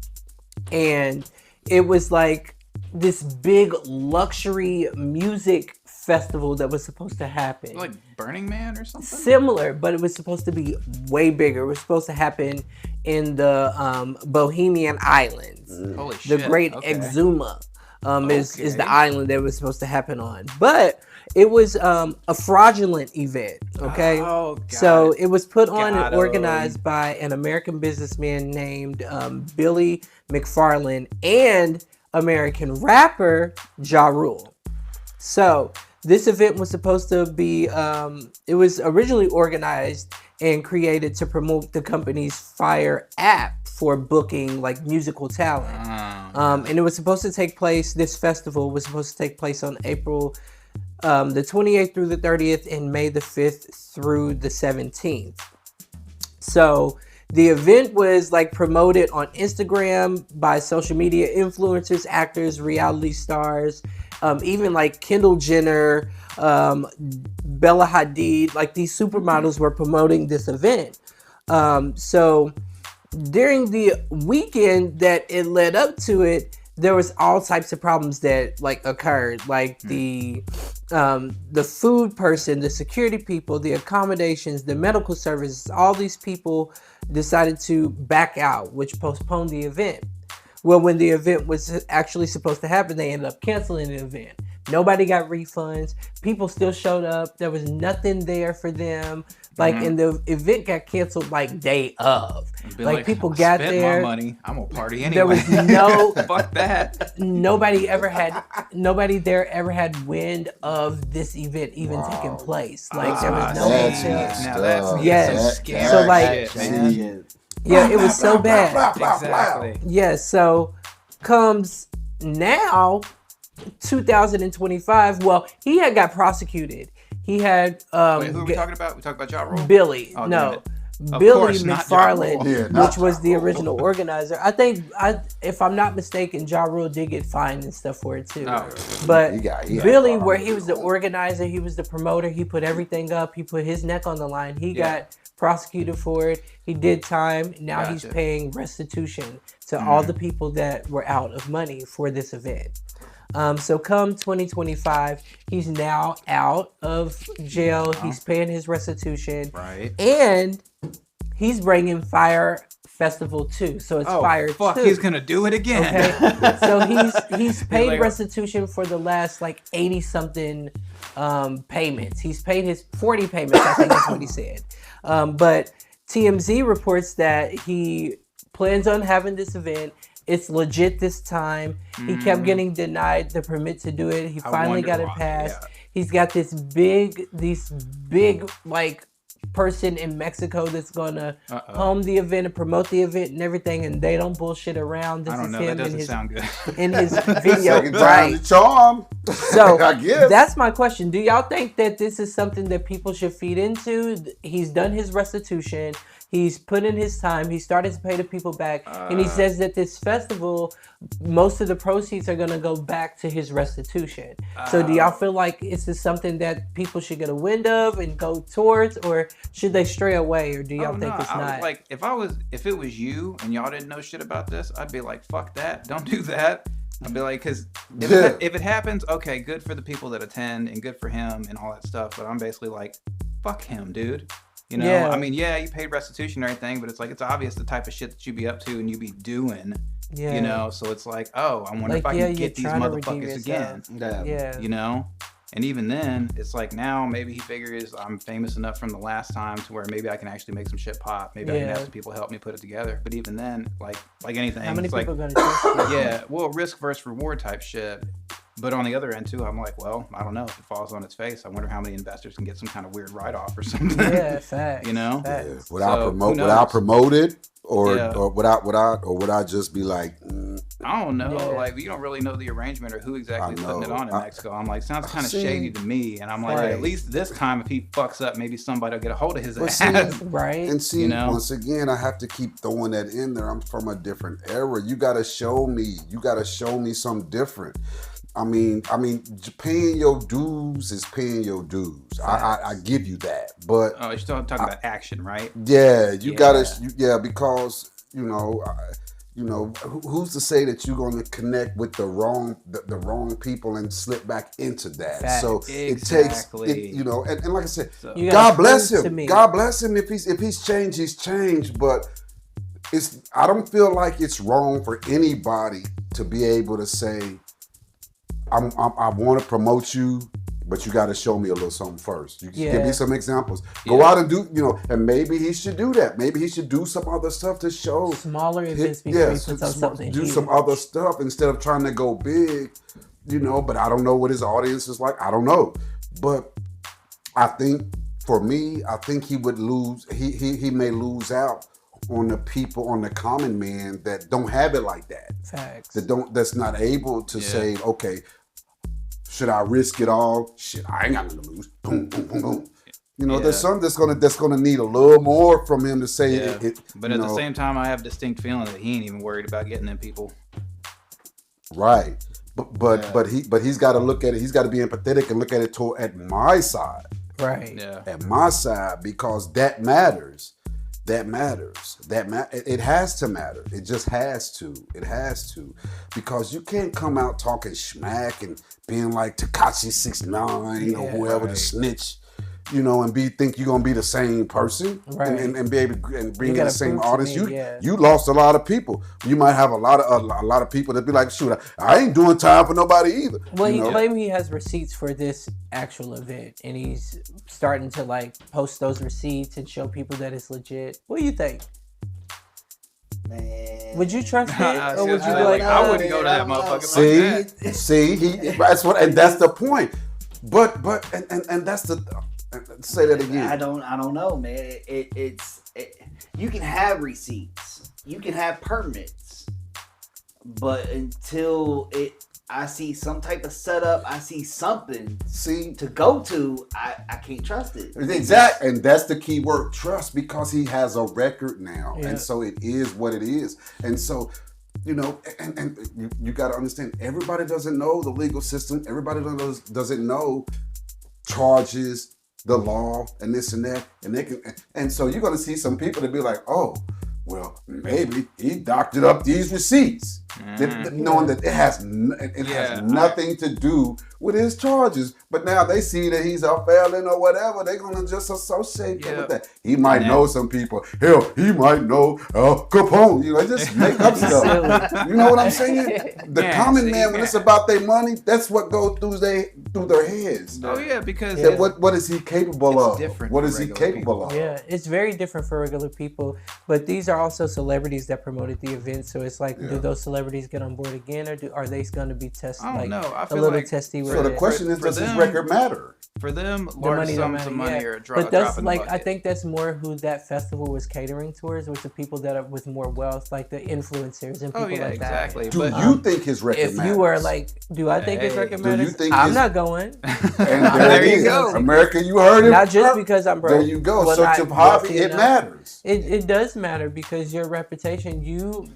And it was like this big luxury music festival that was supposed to happen. Like Burning Man or something? Similar, but it was supposed to be way bigger. It was supposed to happen in the Bohemian Islands. Holy The shit. Great Okay. Exuma is the Okay. island that it was supposed to happen on. But it was a fraudulent event, okay? Oh, got So it. it was put on Got and 'em. organized by an American businessman named Billy McFarland and American rapper Ja Rule. So this event was supposed to be, it was originally organized and created to promote the company's Fire app for booking like musical talent. And it was supposed to take place, this festival was supposed to take place on April the 28th through the 30th and May the 5th through the 17th. So the event was like promoted on Instagram by social media influencers, actors, reality stars, even like Kendall Jenner, Bella Hadid, like these supermodels were promoting this event. So during the weekend that it led up to it, there was all types of problems that like occurred, like the food person, the security people, the accommodations, the medical services. All these people decided to back out, which postponed the event. Well, when the event was actually supposed to happen, they ended up canceling the event. Nobody got refunds. People still showed up. There was nothing there for them. Like, and the event got canceled like day of. Be Like people I got spent there. my money. I'm gonna party anyway. There was no Fuck that. nobody there ever had wind of this event even taking place. Like there was no that's hotel. messed Now that's up. Yes. some scary So, like- shit, man. Shit. Yeah, it was so bad. Exactly. Yeah, so comes now 2025. Well, he had got prosecuted. He had Wait, who are we talking about? We talking about Ja Rule? Billy. Oh, damn no. it. Of Billy course, not Ja Rule. McFarland, Yeah, not which was Ja the Rule. original organizer. I think, if I'm not mistaken, Ja Rule did get fined and stuff for it too. No. But He got Billy, fined. where he was the organizer, he was the promoter, he put everything up, he put his neck on the line. He got prosecuted for it. He did time. Now he's Gotcha. paying restitution to all the people that were out of money for this event. So come 2025, he's now out of jail. He's paying his restitution. Right. And he's bringing Fire Festival 2, so it's Fire fuck, 2. he's gonna do it again. Okay, so he's paid like, restitution for the last like 80 something payments. He's paid his 40 payments. I think that's what he said. But TMZ reports that he plans on having this event. It's legit this time. He kept getting denied the permit to do it. He finally got it passed. Yeah. He's got this big like person in Mexico that's gonna home the event and promote the event and everything, and they don't bullshit around. This I don't is know. him That doesn't sound good. in his video, Second time right? the charm. So I guess that's my question. Do y'all think that this is something that people should feed into? He's done his restitution. He's put in his time. He started to pay the people back. And he says that this festival, most of the proceeds are going to go back to his restitution. So do y'all feel like this is something that people should get a wind of and go towards, or should they stray away, or do y'all think it's not? Like, if it was you and y'all didn't know shit about this, I'd be like, fuck that. Don't do that. I'd be like, because if it happens, okay, good for the people that attend and good for him and all that stuff. But I'm basically like, fuck him, dude. You know, Yeah. I mean, yeah, you paid restitution and everything, but it's like, it's obvious the type of shit that you be up to and you be doing, Yeah. you know? So it's like, oh, I wonder Like, if I yeah, can you're get these trying to redeem motherfuckers again, Yeah. you know? And even then, it's like now maybe he figures I'm famous enough from the last time to where maybe I can actually make some shit pop. Maybe I can have some people help me put it together. But even then, like anything, How many it's people like, are going to trust you? yeah, well, risk versus reward type shit. But on the other end too, I'm like, well, I don't know if it falls on its face. I wonder how many investors can get some kind of weird write-off or something. Yeah, facts. You know, Facts. Would I So, promote? who Would I knows? promote it, or Yeah. or would I just be like, I don't know. Yeah. Like, you don't really know the arrangement or who exactly is putting it know. on in Mexico. I'm like, sounds kind of See. shady to me. And I'm like, Right. at least this time, if he fucks up, maybe somebody will get a hold of his Well, ass. see, Right. and see, You know? once again, I have to keep throwing that in there. I'm from a different era. You got to show me. You got to show me something different. I mean, paying your dues is paying your dues. I give you that, but Oh, you're still talking about action, right? yeah, you gotta, Yeah. because who's to say that you're going to connect with the wrong people and slip back into that? Facts. So Exactly. it takes, and like I said, So- You God gotta bless prove to him. me. God bless him. If he's changed, he's changed. But I don't feel like it's wrong for anybody to be able to say, I want to promote you, but you got to show me a little something first. You give me some examples. Go out and do, and maybe he should do that. Maybe he should do some other stuff to show. Smaller events before he puts on something do huge. some other stuff instead of trying to go big, but I don't know what his audience is like. I don't know. But I think for me, I think he would lose, he may lose out on the people, on the common man that don't have it like that. Facts. That's not able to say, okay, should I risk it all? Shit, I ain't got nothing to lose. Boom, boom, boom, boom. There's some that's gonna need a little more from him to say it. But at the same time, I have a distinct feeling that he ain't even worried about getting them people. Right. But he's got to look at it. He's got to be empathetic and look at it at my side. Right. Yeah. At my side, because that matters. That matters. It has to matter. It just has to. It has to, because you can't come out talking smack and being like Tekashi 6ix9ine or whoever the snitch, and think you're gonna be the same person, Right. and be able and bring in gotta the same prove to audience. me, You lost a lot of people. You might have a lot of people that be like, shoot, I ain't doing time for nobody either. Well, he claimed he has receipts for this actual event, and he's starting to post those receipts and show people that it's legit. What do you think? Man. Would you trust it, or would you be like, I wouldn't go to that motherfucker. And that's the point. But and that's the say that again. I don't know, man. You can have receipts, you can have permits, but until I see some type of setup, I see something to go to, I can't trust it. Exactly, and that's the key word, trust, because he has a record now, Yeah. and so it is what it is, and so. And you got to understand, everybody doesn't know the legal system. Everybody doesn't know charges, the law, and this and that. And so you're going to see some people that be like, oh, Well, maybe he doctored up these receipts, knowing that it has nothing to do with his charges. But now they see that he's a felon or whatever. They're gonna just associate him with that. He might know some people. Hell, he might know Capone. Just make up stuff. You know what I'm saying? The common man, when it's about their money, that's what goes through their heads. Oh yeah, because what is he capable of? What is he capable of? Yeah, it's very different for regular people. But these are also celebrities that promoted the event, so it's like, do those celebrities get on board again, or are they going to be tested? I don't know. I feel a little like, testy. So the question is, does his record matter? For them, large sums of money are dropping. But that's I think that's more who that festival was catering towards, was the people that are with more wealth, like the influencers and people like exactly. that. Do you think his record if matters? you were like, do I think his record matters? Do you think I'm not going. And there you go. America, you heard it. Not just because I'm broke. There you go. Such a hobby, it matters. It does matter because your reputation, you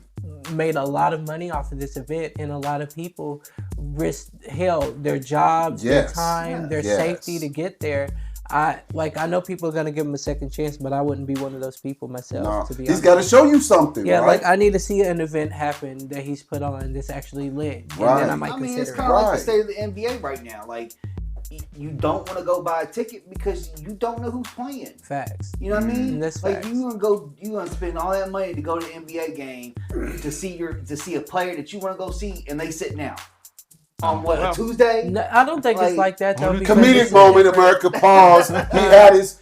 made a lot of money off of this event, and a lot of people risked their jobs, their time, their safety to get there. I know people are gonna give him a second chance, but I wouldn't be one of those people myself. To be honest, he's got to show you something. Yeah, right? like I need to see an event happen that he's put on that's actually lit, and then I might consider it's it. kind of like the state of the NBA right now. Like, you don't want to go buy a ticket because you don't know who's playing. Facts. You know what I mean? That's like facts. you gonna spend all that money to go to the NBA game to see a player that you want to go see, and they sitting out on a Tuesday. No, I don't think it's like that though. Comedic moment, America. Pause.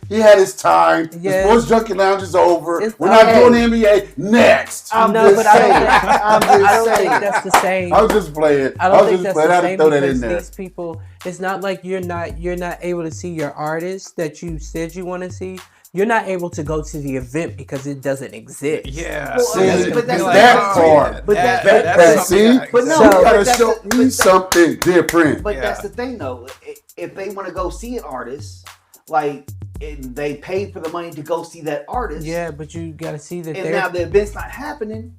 He had his time. The Sports Junkie Lounge is over. We're not doing the NBA next. I don't think that's the same. I was just playing. I don't think that's the same throw that in because there. these people, it's not like you're not able to see your artist that you said you want to see. You're not able to go to the event because it doesn't exist. Yeah. But that's that part. But you gotta show me something different. But that's the thing, though. If they want to go see an artist, like, and they paid for the money to go see that artist. Yeah, but you gotta see that. And now the event's not happening.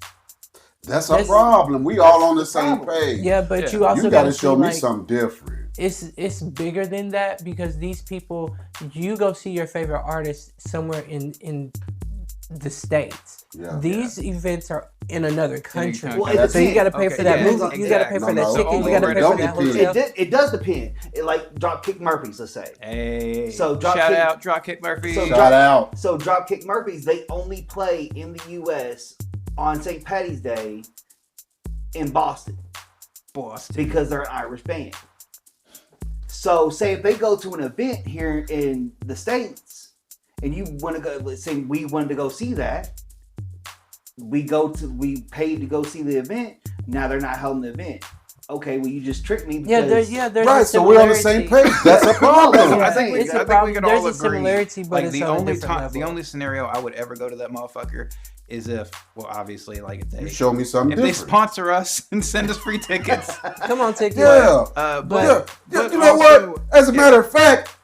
That's a problem. We all on the same page. Yeah, but you also gotta show me something different. It's bigger than that because these people, you go see your favorite artist somewhere in the States. Yeah. These events are in another country. Well, so you got to pay for that movie. You got to pay for that ticket. You got to pay for that hotel. It does depend. Like Dropkick Murphys, let's say. Hey. So shout out Dropkick Murphys. So Dropkick Murphys, they only play in the U.S. on St. Patty's Day in Boston. Because they're an Irish band. So say if they go to an event here in the States and you want to go, let's say we wanted to go see that, we paid to go see the event. Now they're not holding the event. Okay, well you just tricked me. Because, there's right. So we're on the same page. That's a problem. I think we can all agree. There's a similarity, but it's the on only a different level. The only scenario I would ever go to that motherfucker is if, well, obviously, like if they show me something different. They sponsor us and send us free tickets. Come on, take but you know what? As a matter of fact,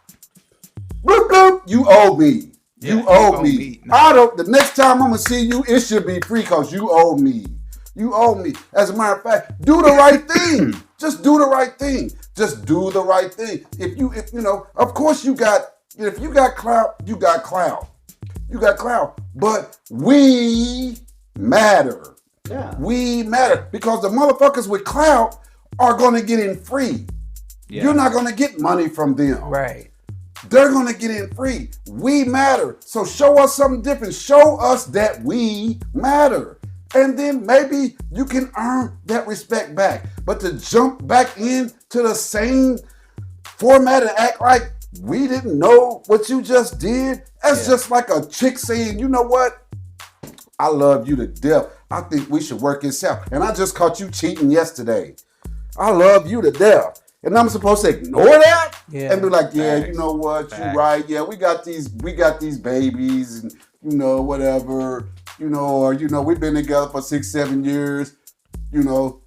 bloop, bloop, you owe me. You owe me. The next time I'm gonna see you, it should be free because you owe me. You owe me. As a matter of fact, do the right thing. Just do the right thing. Just do the right thing. If you know, of course if you got clout, you got clout. You got clout. But we matter. Yeah. We matter. Because the motherfuckers with clout are gonna get in free. Yeah. You're not gonna get money from them. Right. They're gonna get in free. We matter. So show us something different. Show us that we matter. And then maybe you can earn that respect back. But to jump back into the same format and act like we didn't know what you just did, that's just like a chick saying, you know what? I love you to death. I think we should work this out. And I just caught you cheating yesterday. I love you to death. And I'm supposed to ignore that? Yeah. And be like, you know what? You're right. Yeah, we got these babies and, you know, whatever. You know, or, you know, we've been together for 6-7 years. You know,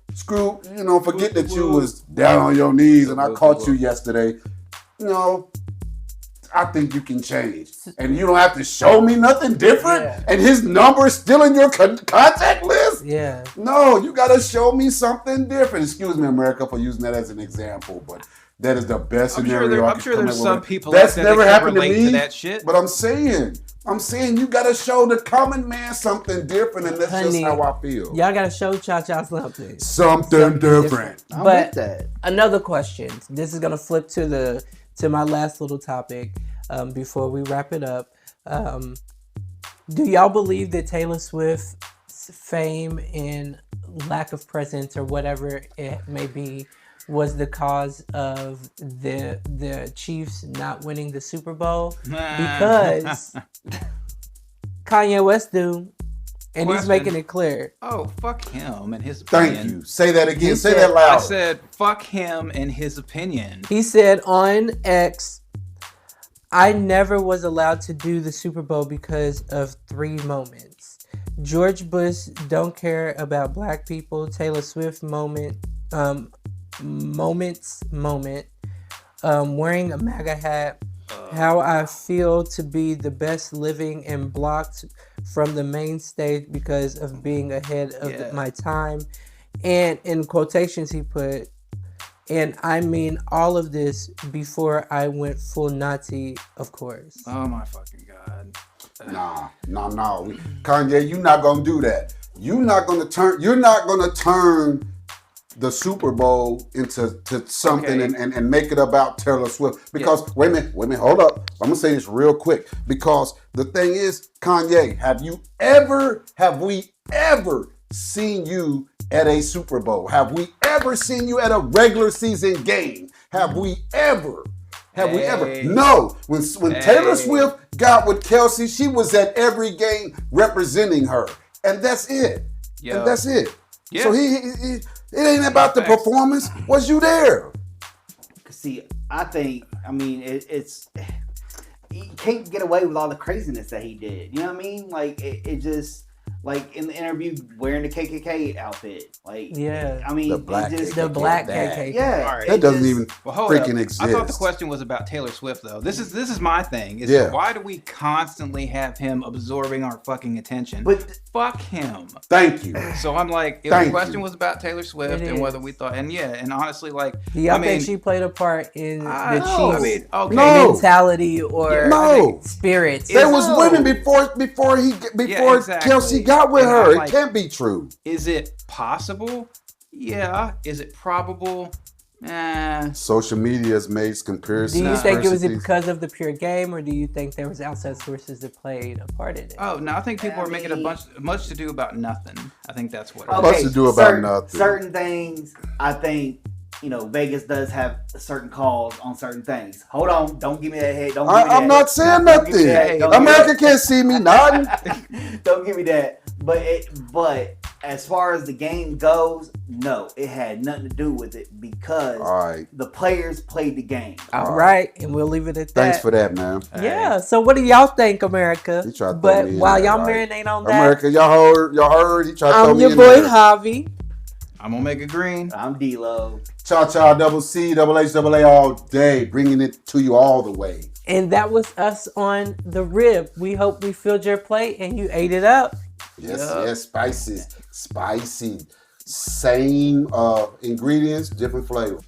forget that you was down on your knees and I caught you yesterday. You know, I think you can change. And you don't have to show me nothing different. Yeah. And his number is still in your contact list. Yeah. No, you got to show me something different. Excuse me, America, for using that as an example, but that is the best scenario. I'm sure there's some people that's that never happened to me. To that shit. But I'm saying, I'm saying you gotta show the common man something different, and that's just Honey, how I feel. Y'all gotta show Cha-Cha something. Something different. I'm But with that. another question. This is gonna flip to my last little topic before we wrap it up. Do y'all believe that Taylor Swift's fame and lack of presence, or whatever it may be, was the cause of the Chiefs not winning the Super Bowl? Because Kanye West do, and he's Question. making it clear. Oh, fuck him and his opinion. Thank you. Say that again. He Say said- that loud. I said, fuck him and his opinion. He said on X, I never was allowed to do the Super Bowl because of 3 moments. George Bush don't care about black people. Taylor Swift moment, wearing a MAGA hat. How I feel to be the best living and blocked from the main stage because of being ahead of my time. And in quotations he put, and I mean all of this before I went full Nazi, of course. Oh my fucking god. Nah. Kanye, you're not gonna do that. You're not gonna turn the Super Bowl into something Okay. and make it about Taylor Swift. Because wait a minute, hold up. I'm gonna say this real quick. Because the thing is, Kanye, have we ever seen you at a Super Bowl? Have we ever seen you at a regular season game? Have we ever? No. When Taylor Swift got with Kelsey, she was at every game representing her, and that's it. Yo. And that's it. Yeah. So it ain't about the performance. Was you there? See, I mean, it's you can't get away with all the craziness that he did. You know what I mean? Like it just like in the interview wearing the KKK outfit. Like Yeah. I mean, The black it just, The black bad. KKK. yeah. All right. That it doesn't just- even Well, hold freaking up. exist. I thought the question was about Taylor Swift, though. This is my thing. Is Yeah. why do we constantly have him absorbing our fucking attention? But Fuck him. Thank you. So I'm like, if Thank the question you. was about Taylor Swift It and whether is. we thought, and honestly, like, Do y'all I mean, think she played a part in I the know. Chiefs' I mean, okay. No. mentality or No. spirits? There was No. women before exactly. Kelsey got with And her. I'm It like- can't be true. Is it possible? Yeah. Is it probable? Social media has made Do comparisons. you think it was versus because of the pure game, or do you think there was outside sources that played a part in it? Oh no, I think people I are making mean- much to do about nothing. I think that's what. Okay. Much to do about nothing. Certain things, I think, Vegas does have certain calls on certain things. Hold on, don't give me that head. Don't give me that. I'm not saying Don't give me nothing. that. Don't give me America can't see me nodding. Don't give me that. But as far as the game goes, no, it had nothing to do with it because All right. the players played the game. All right, and we'll leave it at that. Thanks for that, man. Yeah. So, what do y'all think, America? He tried to throw But me in while there, y'all right? marinate on that, America, y'all heard. He tried to throw I'm me your in boy there. Javi, I'm gonna make it green. I'm D-Lo. Cha-cha, double C, double H, double A all day, bringing it to you all the way. and that was us on the rib. We hope we filled your plate and you ate it up. Yes, spicy. Same ingredients, different flavor.